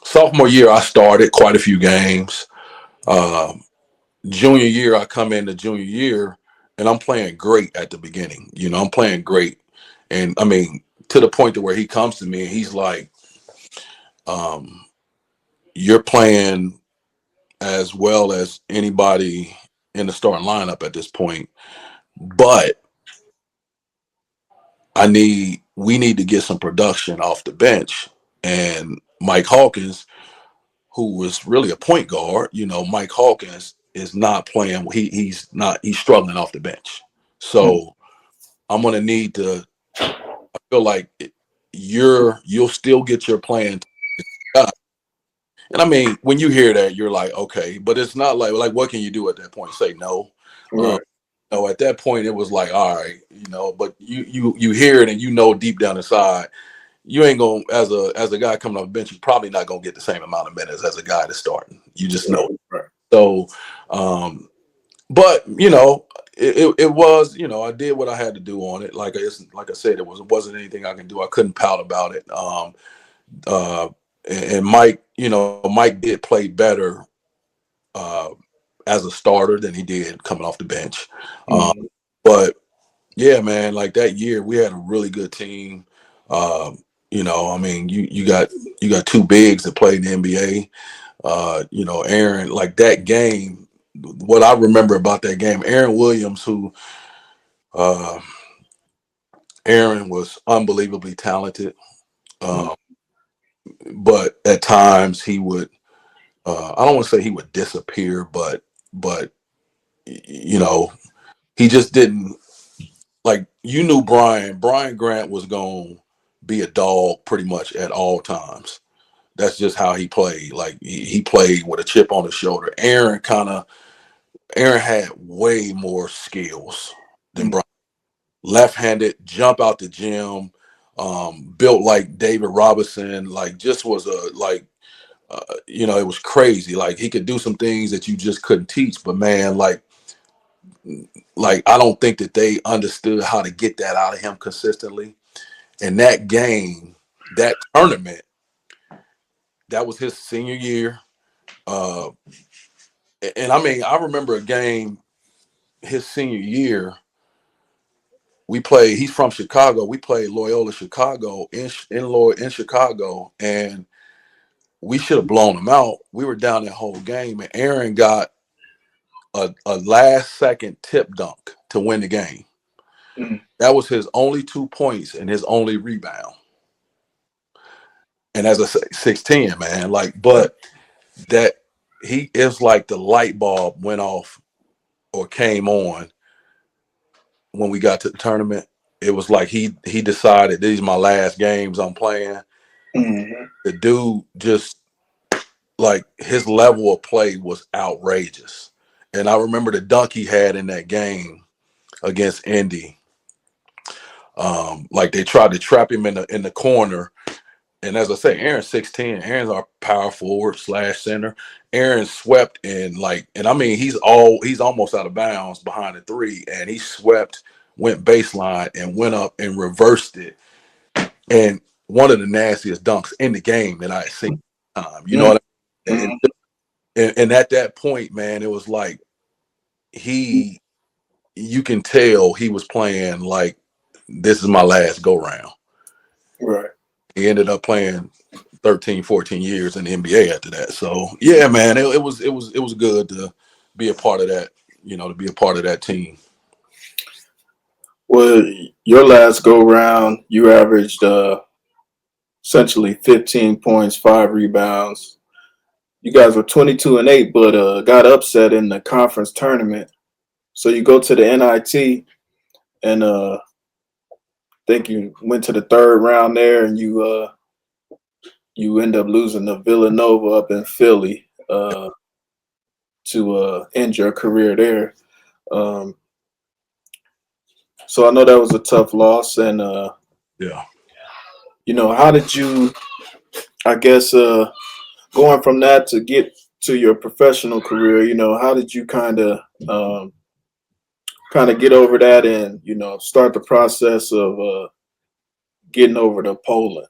sophomore year, I started quite a few games. Um, Junior year, I come into junior year, and I'm playing great at the beginning. I'm playing great, and I mean, to the point to where he comes to me and he's like, um, "You're playing as well as anybody in the starting lineup at this point, but we need to get some production off the bench." And Mike Hawkins, who was really a point guard, Mike Hawkins is not playing. He's struggling off the bench. So I'm gonna need to. I feel like you'll still get your playing time. And I mean, when you hear that, you're like, okay, but it's not like what can you do at that point? Say no. Um, Right. no, at that point it was like, all right, but you hear it and deep down inside, you ain't gonna, as a guy coming off the bench, you're probably not gonna get the same amount of minutes as a guy that's starting. You just know it. Right. So but it was, I did what I had to do on it. Like I said, it wasn't anything I can do. I couldn't pout about it. Uh and Mike did play better uh as a starter than he did coming off the bench. Um, Mhm. but yeah, man, like that year we had a really good team. I mean, you got two bigs that played in the NBA. Aaron, like that game, what I remember about that game, Aaron Williams, who uh Aaron was unbelievably talented. Mhm. Um, but at times he would I don't want to say he would disappear, but you know, he just didn't, like, you knew Brian Grant was going to be a dog pretty much at all times. That's just how he played. Like he played with a chip on his shoulder. Aaron had way more skills than Mhm. Brian. Left-handed, jump out the gym, built like David Robinson, like just was it was crazy. Like he could do some things that you just couldn't teach. But man, like I don't think that they understood how to get that out of him consistently. And that game, that tournament, that was his senior year. Uh, and I mean, I remember a game his senior year. We played. He's from Chicago. We played Loyola Chicago in Chicago, and we should have blown them out. We were down that whole game, and Aaron got a last second tip dunk to win the game. Mhm. That was his only 2 points and his only rebound. And as I say, 6'10", man. Like, but that he is like the light bulb went off or came on when we got to the tournament. It was like he decided these are my last games I'm playing. Mhm. The dude just, like, his level of play was outrageous. And I remember the dunk he had in that game against Indy. Like they tried to trap him in the corner. And as I say, Aaron's 6'10". Aaron's our power forward / center. Aaron swept and I mean he's almost out of bounds behind the three, and he swept, went baseline, and went up and reversed it. And one of the nastiest dunks in the game that I had seen. You know Mhm. what I mean? Mhm. And at that point, man, it was like he, you can tell he was playing like this is my last go round. Right. He ended up playing 13, 14 years in the NBA after that. So yeah, man, it was good to be a part of that. To be a part of that team. Well, your last go round, you averaged essentially 15 points, 5 rebounds. You guys were 22-8, but got upset in the conference tournament. So you go to the NIT, and think you went to the third round there, and you end up losing to Villanova up in Philly to end your career there. Um, so I know that was a tough loss, and Yeah. how did you? I guess going from that to get to your professional career, how did you um, kind of get over that and start the process of getting over to Poland?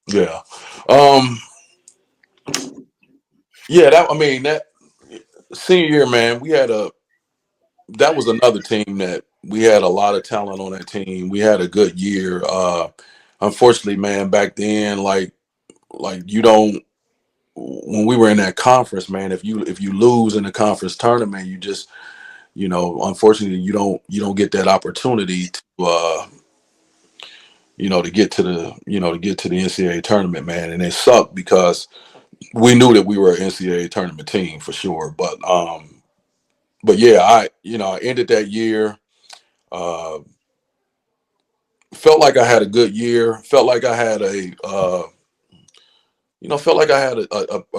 Yeah. Um, yeah, that senior year, man, that was another team that we had a lot of talent on that team. We had a good year. Unfortunately, man, back then, like you don't when we were in that conference, man, if you lose in the conference tournament, you just, unfortunately you don't get that opportunity to to get to the NCAA tournament, man. And it sucked because we knew that we were an NCAA tournament team for sure. But yeah, I ended that year. Uh, felt like I had a good year. Felt like I had a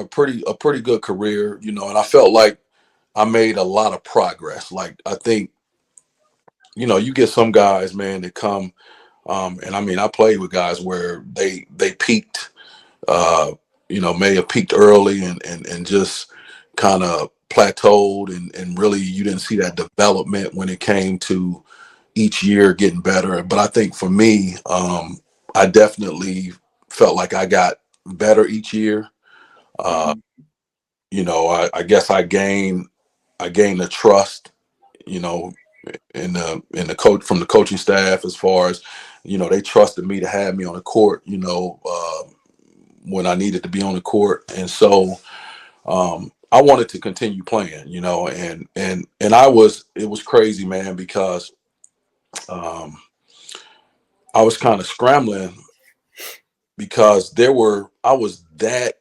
pretty good career. And I felt like I made a lot of progress. Like I think you get some guys, man, that come. And I mean, I played with guys where they peaked. Uh, may have peaked early and just kind of plateaued and really you didn't see that development when it came to each year getting better. But I think for me, I definitely felt like I got better each year. Uh, Mm-hmm. I guess I gained the trust, you know, in the coach from the coaching staff as far as, they trusted me to have me on the court, when I needed to be on the court. And so I wanted to continue playing, and it was crazy, man, because um, I was kind of scrambling because I was that,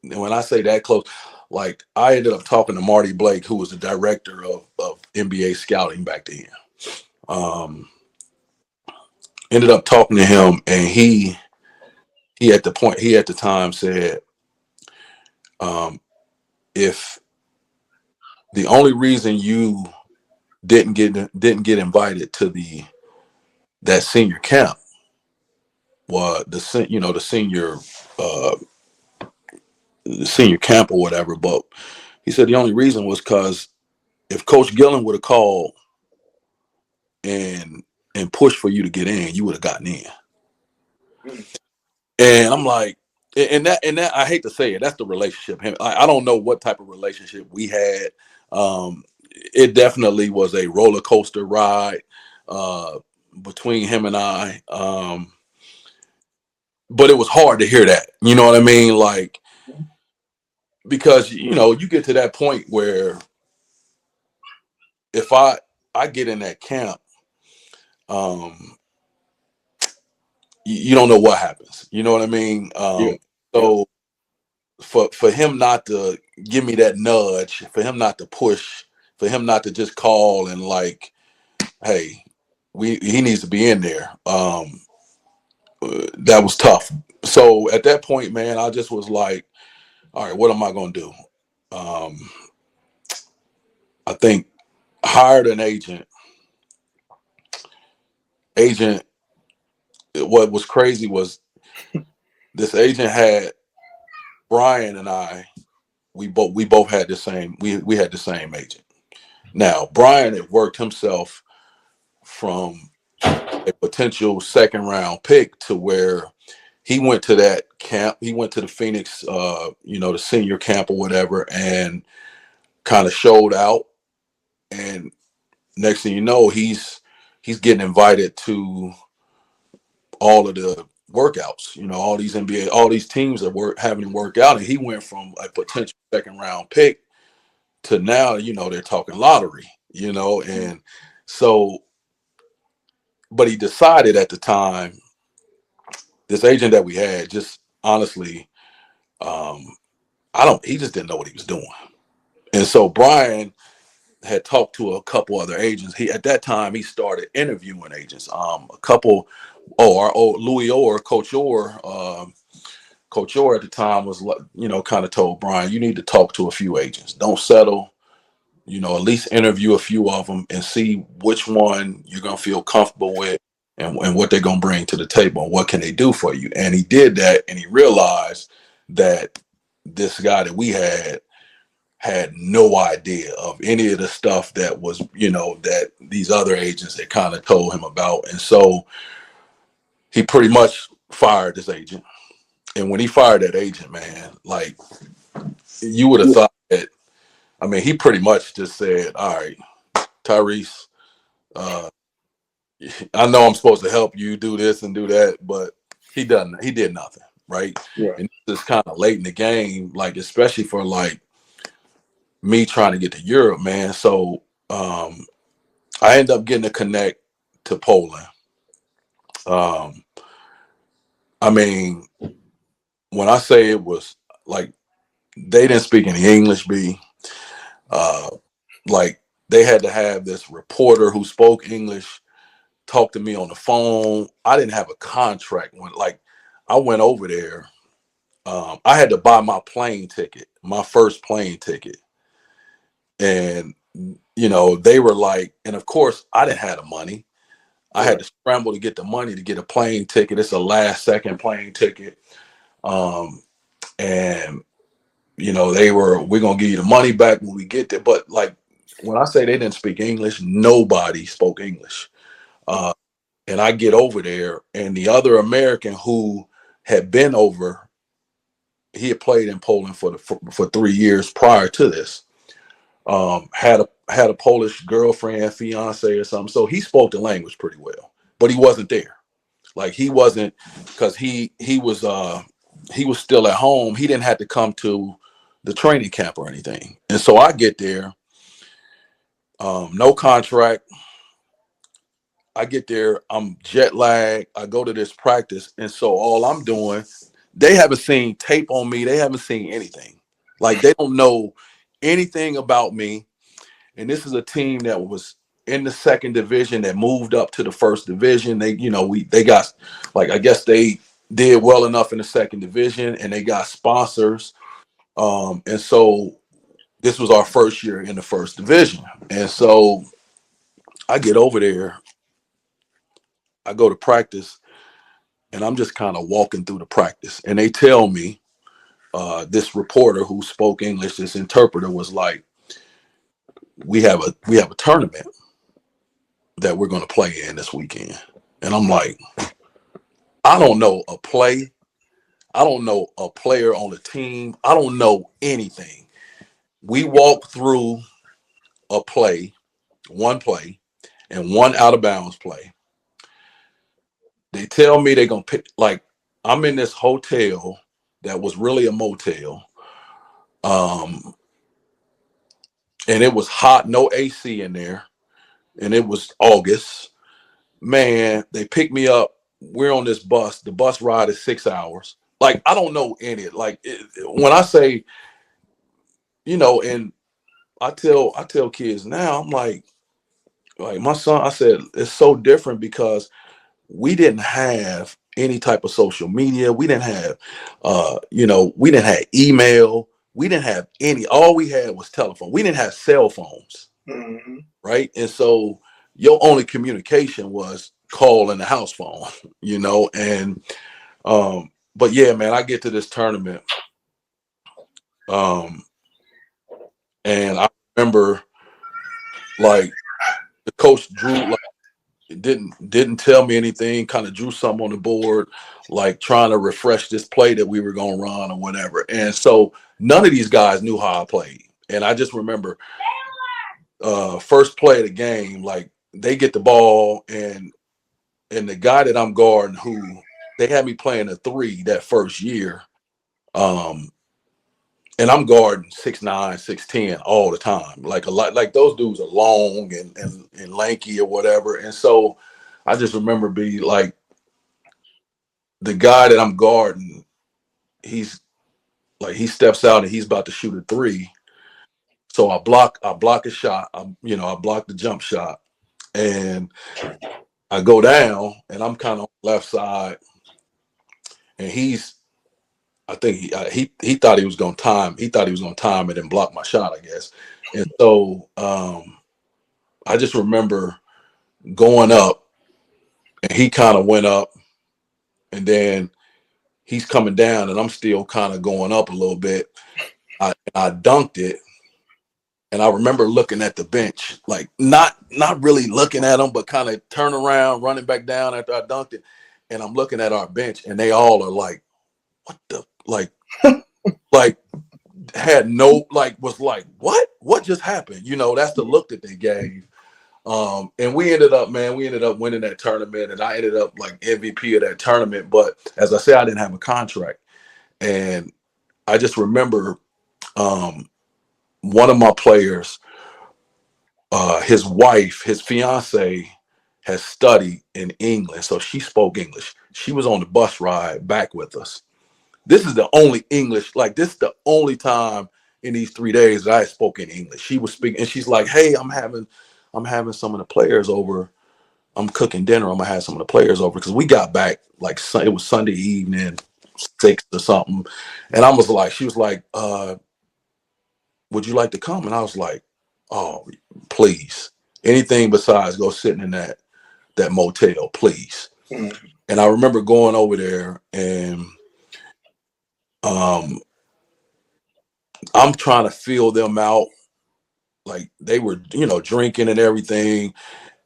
and when I say that close, like I ended up talking to Marty Blake, who was the director of NBA scouting back then. Um, Ended up talking to him, and he at the time said, um, if the only reason you didn't get invited to that senior camp was uh, the senior camp or whatever, but he said the only reason was because if Coach Gillen would have called and pushed for you to get in, you would have gotten in. And I'm like, and that I hate to say it, that's the relationship. I don't know what type of relationship we had. It definitely was a roller coaster ride uh, between him and I. But it was hard to hear that. You know what I mean? Like, because you get to that point where if I get in that camp, um, you don't know what happens. You know what I mean? Yeah. Yeah. So for him not to give me that nudge, for him not to push, for him not to just call and like, hey, he needs to be in there. That was tough. So at that point, man, I just was like, all right, what am I gonna do? Um, I think hired an agent. Agent. What was crazy was this agent had Brian and I. We both had the same. We had the same agent. Now Brian had worked himself from a potential second round pick to where he went to that camp. He went to the Phoenix, the senior camp or whatever, and kind of showed out. And next thing you know, he's getting invited to all of the workouts. All these NBA, all these teams that were having him work out, and he went from a potential second round pick to now, they're talking lottery. And so, but he decided at the time, this agent that we had, just honestly, um, he just didn't know what he was doing. And so Brian had talked to a couple other agents. At that time he started interviewing agents. A couple, our old Louis Orr, Coach Orr at the time was, kind of told Brian, you need to talk to a few agents. Don't settle. At least interview a few of them and see which one you're gonna feel comfortable with, and what they're gonna bring to the table and what can they do for you. And he did that, and he realized that this guy that we had no idea of any of the stuff that was, that these other agents had kind of told him about. And so he pretty much fired this agent. And when he fired that agent, man, like, you would have thought that, I mean, he pretty much just said, all right, Tyrice, I know I'm supposed to help you do this and do that, but he did nothing, right? Right. And this is kind of late in the game, like, especially for like me trying to get to Europe, man. So I ended up getting a connect to Poland. Um, I mean, when I say it was like they didn't speak any English, uh, like they had to have this reporter who spoke English talk to me on the phone. I didn't have a contract when, like, I went over there. I had to buy my plane ticket, my first plane ticket, and they were like, and of course I didn't have the money. I had Right. to scramble to get the money to get a plane ticket. It's a last second plane ticket. Um, and we're gonna give you the money back when we get there. But like, when I say they didn't speak English, nobody spoke English. Uh, and I get over there, and the other American who had been over, he had played in Poland for 3 years prior to this. Had a Polish girlfriend, fiance, or something. So he spoke the language pretty well, but he wasn't there. Like, he wasn't, because he was still at home. He didn't have to come to the training camp or anything. And so I get there, no contract. I get there, I'm jet lagged. I go to this practice, and so all I'm doing, they haven't seen tape on me. They haven't seen anything. Like, they don't know anything about me. And this is a team that was in the second division that moved up to the first division. They got, like, I guess they did well enough in the second division, and they got sponsors. And so this was our first year in the first division. And so I get over there, I go to practice, and I'm just kind of walking through the practice. And they tell me, this reporter who spoke English, this interpreter, was like, we have a tournament that we're going to play in this weekend. And I'm like, I don't know a play. I don't know a player on the team. I don't know anything. We walk through a play, one play, and one out of bounds play. They tell me they're going to pick, like, I'm in this hotel that was really a motel. Um, and it was hot, no AC in there. And it was August. Man, they picked me up. We're on this bus. The bus ride is 6 hours. Like, I don't know any. Like, when I say, and I tell kids now, I'm like my son, I said, it's so different because we didn't have any type of social media. We didn't have, we didn't have email. We didn't have any. All we had was telephone. We didn't have cell phones, Mm-hmm. right? And so your only communication was calling the house phone, and but yeah, man, I get to this tournament, um, and I remember, like, the coach drew, like, didn't tell me anything, kind of drew something on the board, like trying to refresh this play that we were going to run or whatever. And so none of these guys knew how I played. And I just remember, first play of the game, like, they get the ball, and and the guy that I'm guarding, who they had me playing a three that first year, um, and I'm guarding 6'9", 6'10" all the time. Like a lot, like those dudes are long and lanky or whatever. And so I just remember being like the guy that I'm guarding, he's like he steps out and he's about to shoot a three. So I block a shot. I block the jump shot, and I go down, and I'm kind of on the left side, and I think he thought he was gonna time. He thought he was gonna time it and block my shot, I guess. And so I just remember going up, and he kind of went up, and then he's coming down, and I'm still kind of going up a little bit. I dunked it, and I remember looking at the bench, like not really looking at them, but kind of turn around, running back down after I dunked it, and I'm looking at our bench, and they all are like, "What the like?" Had no was like, what just happened? That's the look that they gave. And we ended up winning that tournament, and I ended up like MVP of that tournament. But as I said, I didn't have a contract, and I just remember one of my players, his wife, his fiance, has studied in England, so she spoke English. She was on the bus ride back with us. This is the only English, like this is the only time in these 3 days that I spoke in English. She was speaking, and she's like, "Hey, I'm having some of the players over. I'm cooking dinner. I'm gonna have some of the players over because we got back like it was Sunday evening, 6 or something." And she was like, "Would you like to come?" And I was like, "Oh, please, anything besides go sitting in that motel, please." Mm. And I remember going over there, and I'm trying to feel them out. Like they were, drinking and everything.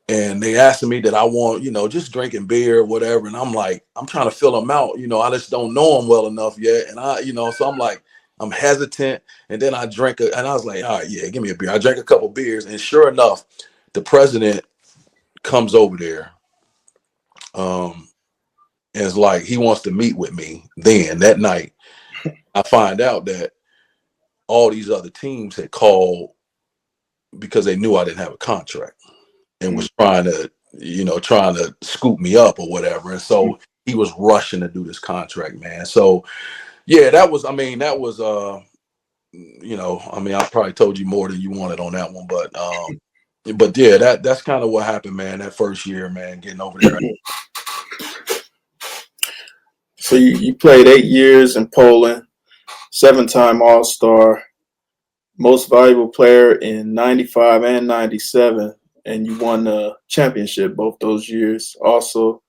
And they asked me that I want, just drinking beer or whatever. And I'm like, I'm trying to fill them out. I just don't know them well enough yet. And so I'm like, I'm hesitant. And then I drank and I was like, all right, yeah, give me a beer. I drank a couple beers. And sure enough, the president comes over there. And it's like, he wants to meet with me then that night. I find out that all these other teams had called because they knew I didn't have a contract and was trying to scoop me up or whatever. And so he was rushing to do this contract, man. So yeah, I probably told you more than you wanted on that one, but yeah, that's kind of what happened, man, that first year, man, getting over there. So you played 8 years in Poland, 7-time All-Star, most valuable player in 95 and 97, and you won the championship both those years also.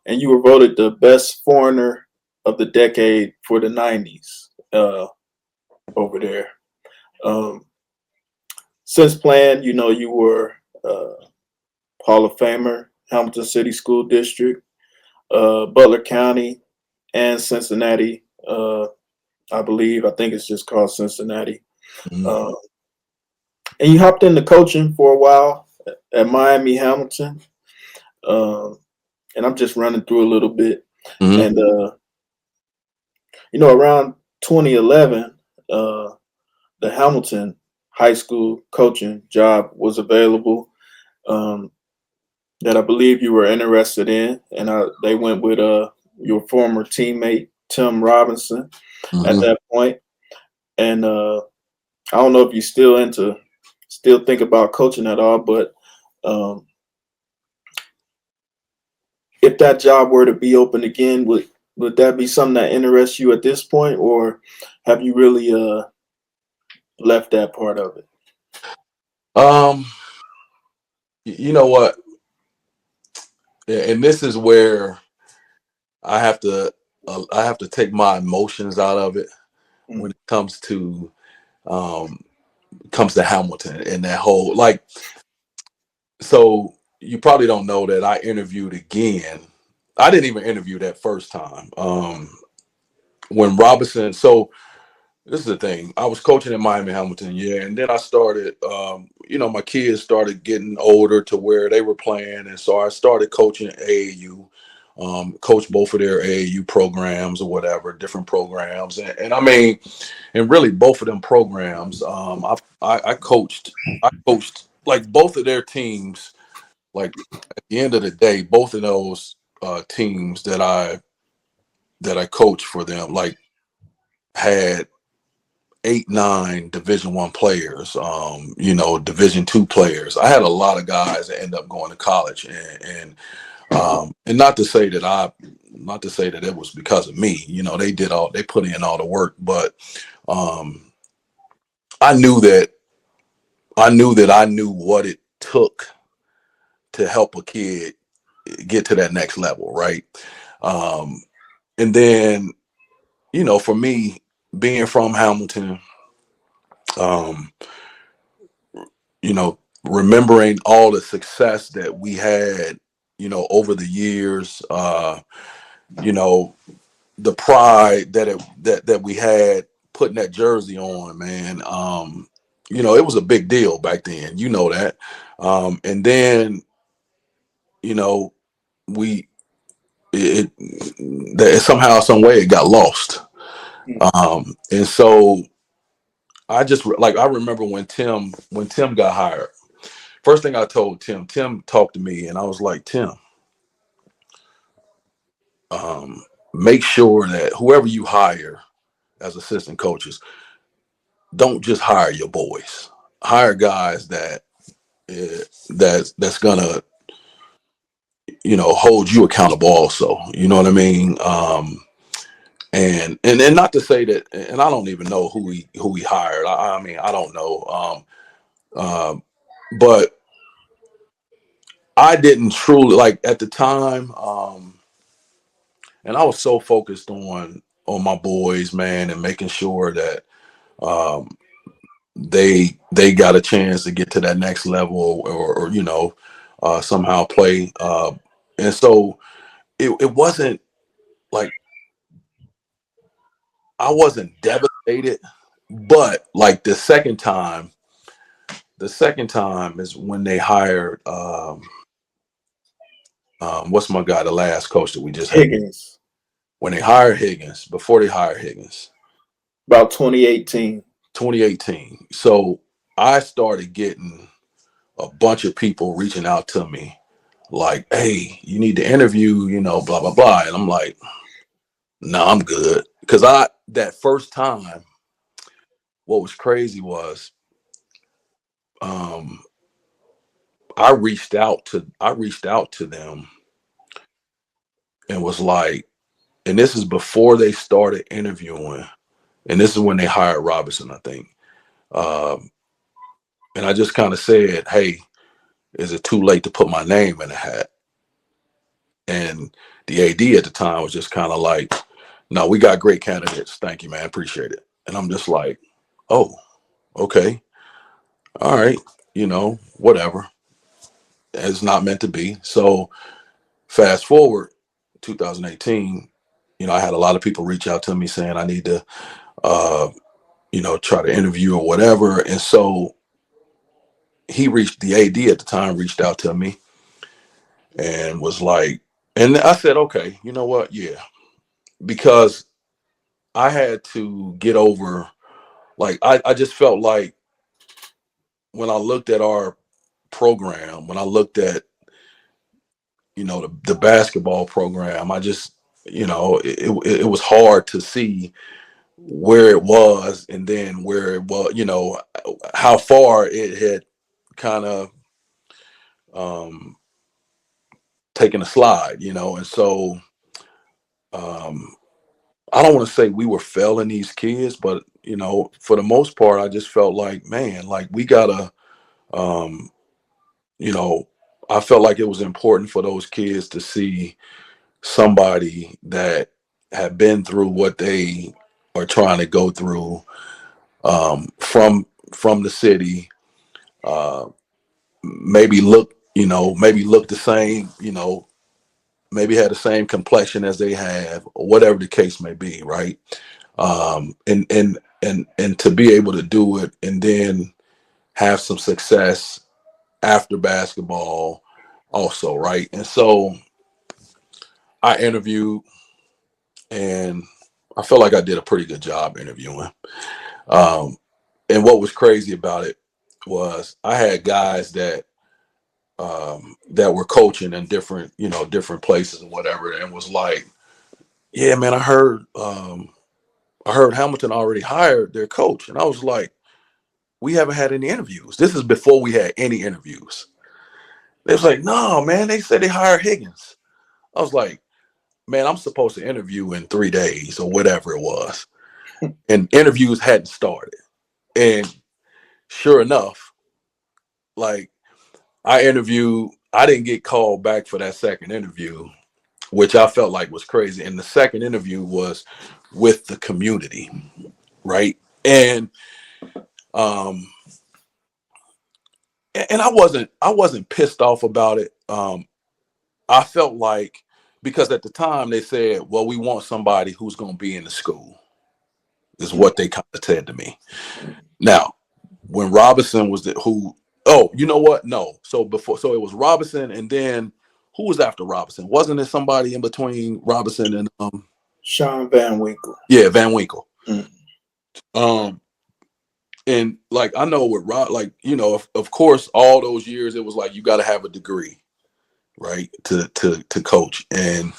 And you were voted the best foreigner of the decade for the 90s over there. Um, since playing, you were Hall of Famer, Hamilton City School District, Butler County, and Cincinnati. I think it's just called Cincinnati. Mm-hmm. And you hopped into coaching for a while at Miami Hamilton. And I'm just running through a little bit. Mm-hmm. And, around 2011, the Hamilton high school coaching job was available that I believe you were interested in. And they went with your former teammate, Tim Robinson, at that point. And I don't know if you still think about coaching at all, but if that job were to be open again, would that be something that interests you at this point, or have you really left that part of it? You know what? And this is where I have to take my emotions out of it when it comes to Hamilton and that whole so you probably don't know that I interviewed again. I didn't even interview that first time. When Robinson, so this is the thing. I was coaching in Miami Hamilton, yeah, and then I started. My kids started getting older to where they were playing, and so I started coaching AAU. Coach both of their AAU programs or whatever, different programs, and I mean, and really both of them programs. I coached. I coached like both of their teams. Like at the end of the day, both of those teams that I coached for them, like had 8, 9 Division 1 players, Division 2 players. I had a lot of guys that end up going to college, and not to say that it was because of me. They put in all the work, but um, I knew that I knew what it took to help a kid get to that next level, right? Um, and then, for me, being from Hamilton, um, remembering all the success that we had, over the years, you know, the pride that we had putting that jersey on, man. It was a big deal back then, that. And then, you know, we that somehow, some way it got lost. And so I remember when Tim got hired. First thing I told Tim talked to me, and I was like, Tim, um, make sure that whoever you hire as assistant coaches, don't just hire your boys. Hire guys that's gonna hold you accountable also. You know what I mean? And not to say that, and I don't even know who he hired. I mean, I don't know. But I didn't truly like at the time. And I was so focused on my boys, man, and making sure that um, they got a chance to get to that next level, or somehow play. And so it wasn't like I wasn't devastated, but like the second time is when they hired what's my guy, the last coach that we just had. Higgins, When they hired Higgins, before they hired Higgins, about 2018. 2018. So I started getting a bunch of people reaching out to me like, hey, you need to interview, blah, blah, blah. And I'm like, no, I'm good. Because that first time, what was crazy was um, I reached out to them and was like, and this is before they started interviewing. And this is when they hired Robinson, I think. Um, and I just kind of said, hey, is it too late to put my name in a hat? And the AD at the time was just kind of like, no, we got great candidates. Thank you, man. Appreciate it. And I'm just like, oh, okay. All right. Whatever. It's not meant to be. So fast forward 2018, I had a lot of people reach out to me saying I need to, uh, try to interview or whatever. And so the AD at the time reached out to me and was like, and I said, okay, you know what? Yeah. Because I had to get over, like, I just felt like when I looked at our program, when I looked at, the basketball program, I just, it was hard to see where it was and then where it was, how far it had kind of um, taken a slide, and so um, I don't want to say we were failing these kids, but for the most part, I just felt like, man, like we gotta, um, you know, I felt like it was important for those kids to see somebody that had been through what they are trying to go through, from the city, uh, maybe look the same, maybe had the same complexion as they have, or whatever the case may be, right? And and to be able to do it and then have some success after basketball also, right? And so I interviewed, and I felt like I did a pretty good job interviewing. Um, and what was crazy about it was I had guys that were coaching in different, different places and whatever, and was like, "Yeah, man, I heard Hamilton already hired their coach," and I was like, "We haven't had any interviews. This is before we had any interviews." They was like, "No, man, they said they hired Higgins." I was like, "Man, I'm supposed to interview in 3 days or whatever it was," and interviews hadn't started. And sure enough, like I interviewed, I didn't get called back for that second interview, which I felt like was crazy. And the second interview was with the community, right? Um and I wasn't pissed off about it. I felt like, because at the time they said, well, we want somebody who's going to be in the school, is what they kind of said to me. Now, when Robinson was oh, you know what? No. So it was Robinson, and then who was after Robinson? Wasn't there somebody in between Robinson and Sean Van Winkle. yeah, Van Winkle. Mm. Um and like I know with Rob, like, of course all those years it was like you got to have a degree, right? To coach. And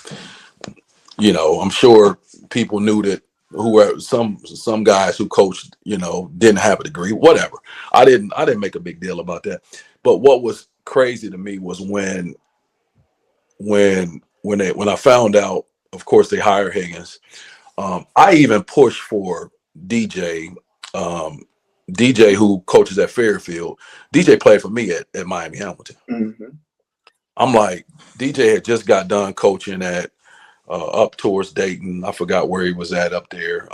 I'm sure people knew that who were some guys who coached, didn't have a degree, whatever. I didn't make a big deal about that. But what was crazy to me was when I found out, of course they hired Higgins. I even pushed for DJ, um, DJ who coaches at Fairfield. DJ played for me at Miami Hamilton. Mm-hmm. I'm like, DJ had just got done coaching at up towards Dayton. I forgot where he was at up there.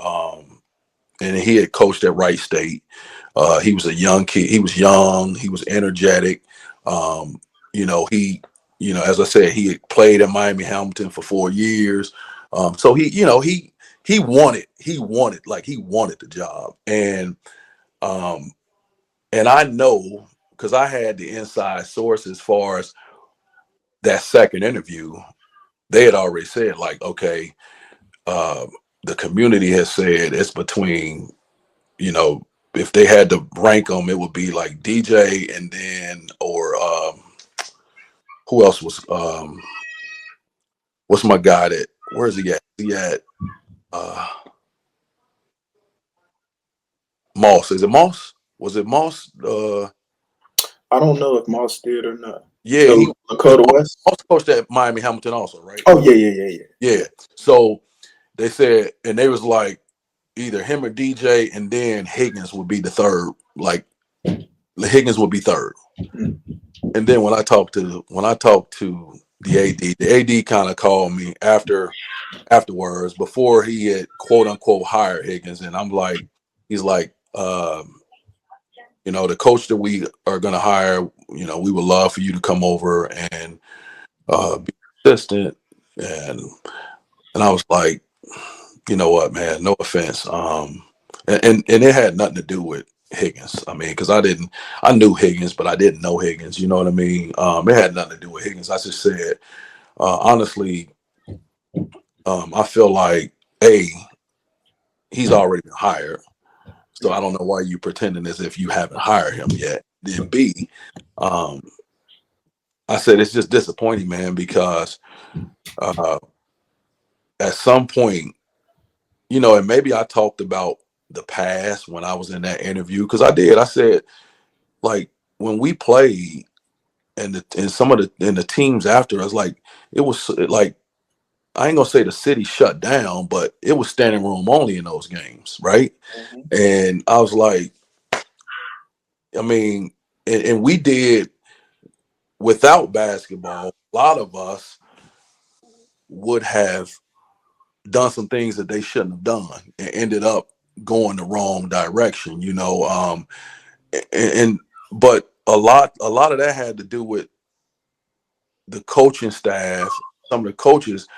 And he had coached at Wright State. He was a young kid. He was young. He was energetic. He, as I said, he had played at Miami Hamilton for 4 years. So he wanted the job. Um, and I know, because I had the inside source as far as that second interview, they had already said, like, okay, uh, the community has said it's between, if they had to rank them, it would be like DJ and then, or who else was, what's my guy where is he at? He at uh, Moss. Is it Moss? Was it Moss? I don't know if Moss did or not. Yeah, The because Dakota West. Moss coached at Miami Hamilton also, right? Oh yeah. Yeah. So they said, and they was like, either him or DJ, and then Higgins would be the third. Like Higgins would be third. Mm. And then when I talked to the AD kind of called me afterwards, before he had quote unquote hired Higgins, and I'm like, he's like, the coach that we are going to hire, we would love for you to come over and be assistant. And I was like, you know what, man, no offense. And it had nothing to do with Higgins. I mean, because I knew Higgins, but I didn't know Higgins. You know what I mean? It had nothing to do with Higgins. I just said, honestly, I feel like, A, he's already been hired. So I don't know why you pretending as if you haven't hired him yet. Then B, I said, it's just disappointing, man, because at some point, and maybe I talked about the past when I was in that interview, because I did. I said, like, when we played and some of the teams after us, like, it was like, I ain't gonna say the city shut down, but it was standing room only in those games, right? Mm-hmm. And I was like, I mean, and we did, without basketball, a lot of us would have done some things that they shouldn't have done and ended up going the wrong direction, and but a lot of that had to do with the coaching staff. Some of the coaches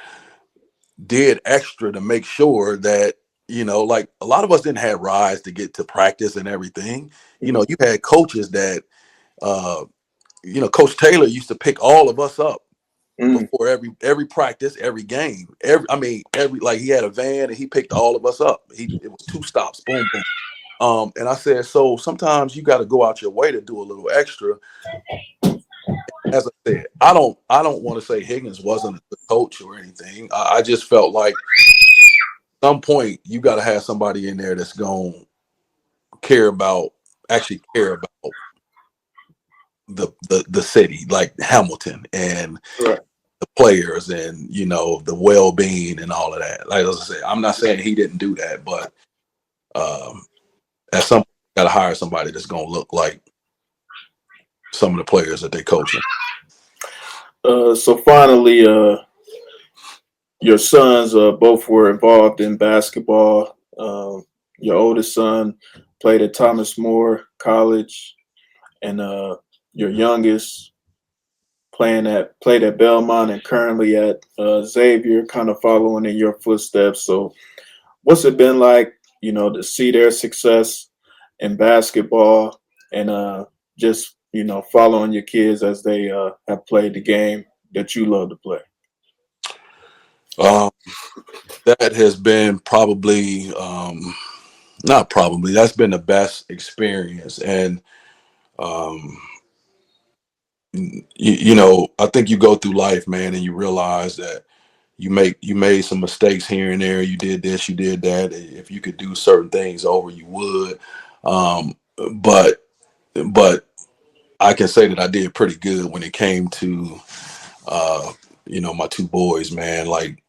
did extra to make sure that like a lot of us didn't have rides to get to practice and everything. You had coaches that, uh, Coach Taylor used to pick all of us up Mm. before every practice, every game. Every like he had a van and he picked all of us up. It was two stops, boom, boom. And I said, so sometimes you got to go out your way to do a little extra. As I said, I don't want to say Higgins wasn't a good coach or anything. I just felt like some point you got to have somebody in there that's going to care about actually care about the city, like Hamilton, and Right. the players, and the well-being and all of that. Like as I say, I'm not saying he didn't do that, but um at some point you got to hire somebody that's going to look like some of the players that they coaching. So finally, your sons both were involved in basketball. Your oldest son played at Thomas More College, and your youngest played at Belmont and currently at Xavier, kind of following in your footsteps. So, what's it been like, to see their success in basketball and just following your kids as they have played the game that you love to play? Um, that has been probably, not probably, that's been the best experience. And um, I think you go through life, man, and you realize that you made some mistakes here and there. You did this, you did that. If you could do certain things over, you would. Um, but but I can say that I did pretty good when it came to my two boys, man. Like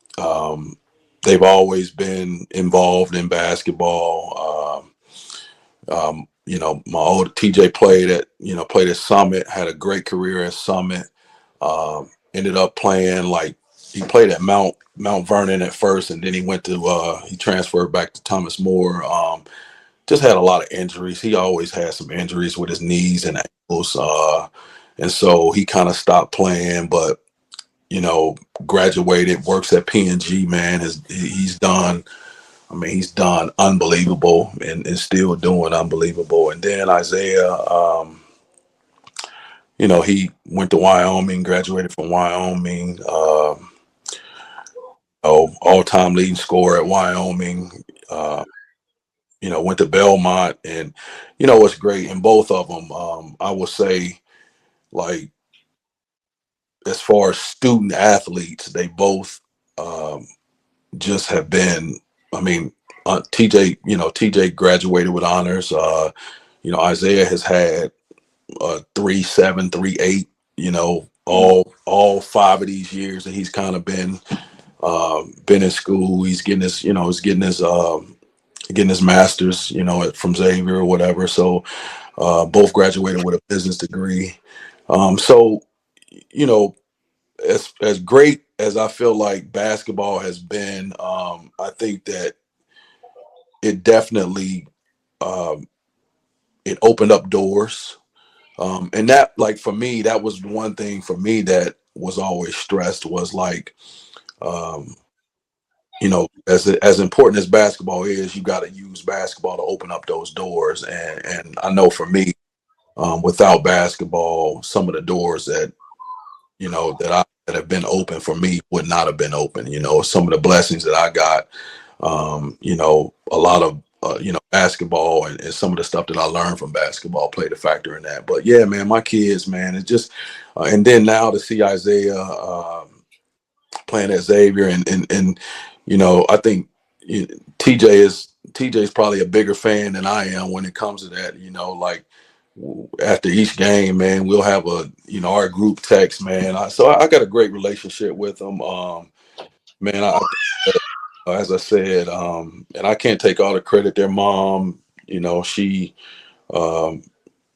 they've always been involved in basketball. My old TJ played at Summit, had a great career at Summit. Ended up playing, like, he played at Mount Vernon at first, and then he transferred back to Thomas More. Just had a lot of injuries. He always had some injuries with his knees and ankles, and so he kind of stopped playing. But graduated, works at P&G. Man, he's done. I mean, he's done unbelievable and still doing unbelievable. And then Isaiah, he went to Wyoming, graduated from Wyoming. All-time leading scorer at Wyoming. Uh, went to Belmont, and what's great in both of them. I would say, like, as far as student athletes, they both um, just have been. I mean, TJ graduated with honors. Isaiah has had 3.7, 3.8. All 5 of these years that he's kind of been in school. He's getting his master's, from Xavier or whatever. So both graduated with a business degree. So you know, as great as I feel like basketball has been, I think that it definitely um, it opened up doors. And that, like, for me, that was one thing for me that was always stressed, was like, um, as important as basketball is, you got to use basketball to open up those doors. And I know for me, without basketball, some of the doors that have been open for me would not have been open. Some of the blessings that I got, a lot of basketball and some of the stuff that I learned from basketball played a factor in that. But yeah, man, my kids, man, it's just and then now to see Isaiah playing at Xavier, and I think TJ is probably a bigger fan than I am when it comes to that. Like, after each game, man, we'll have our group text, man. So I got a great relationship with them. Man, I think that, as I said, and I can't take all the credit. Their mom, she um,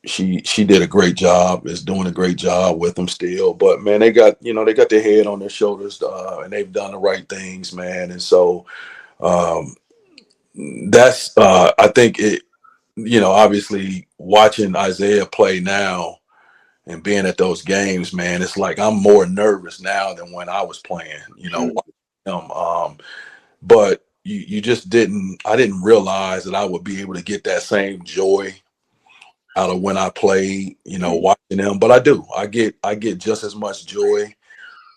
she did a great job, is doing a great job with them still. But man, they got their head on their shoulders, and they've done the right things, man. And so um, that's I think it. Obviously watching Isaiah play now and being at those games, man, it's like I'm more nervous now than when I was playing. Watching him. But you just didn't. I didn't realize that I would be able to get that same joy out of when I played, watching them. But I do. I get just as much joy,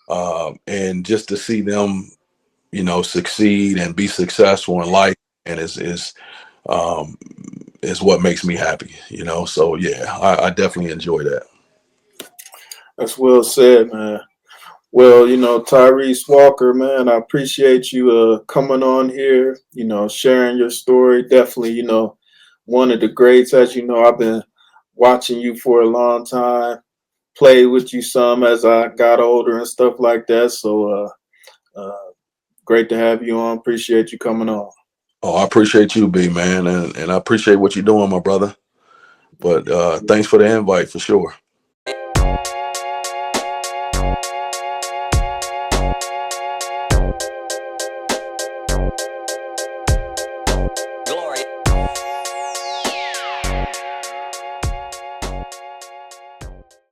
and just to see them, succeed and be successful in life, and um, is what makes me happy. So yeah, I definitely enjoy that. That's well said, man. Well, Tyrice Walker, man, I appreciate you coming on here, sharing your story. Definitely, one of the greats. As you know, I've been watching you for a long time, played with you some as I got older and stuff like that. So, great to have you on. Appreciate you coming on. Oh, I appreciate you, B man, and I appreciate what you're doing, my brother. But thanks for the invite for sure.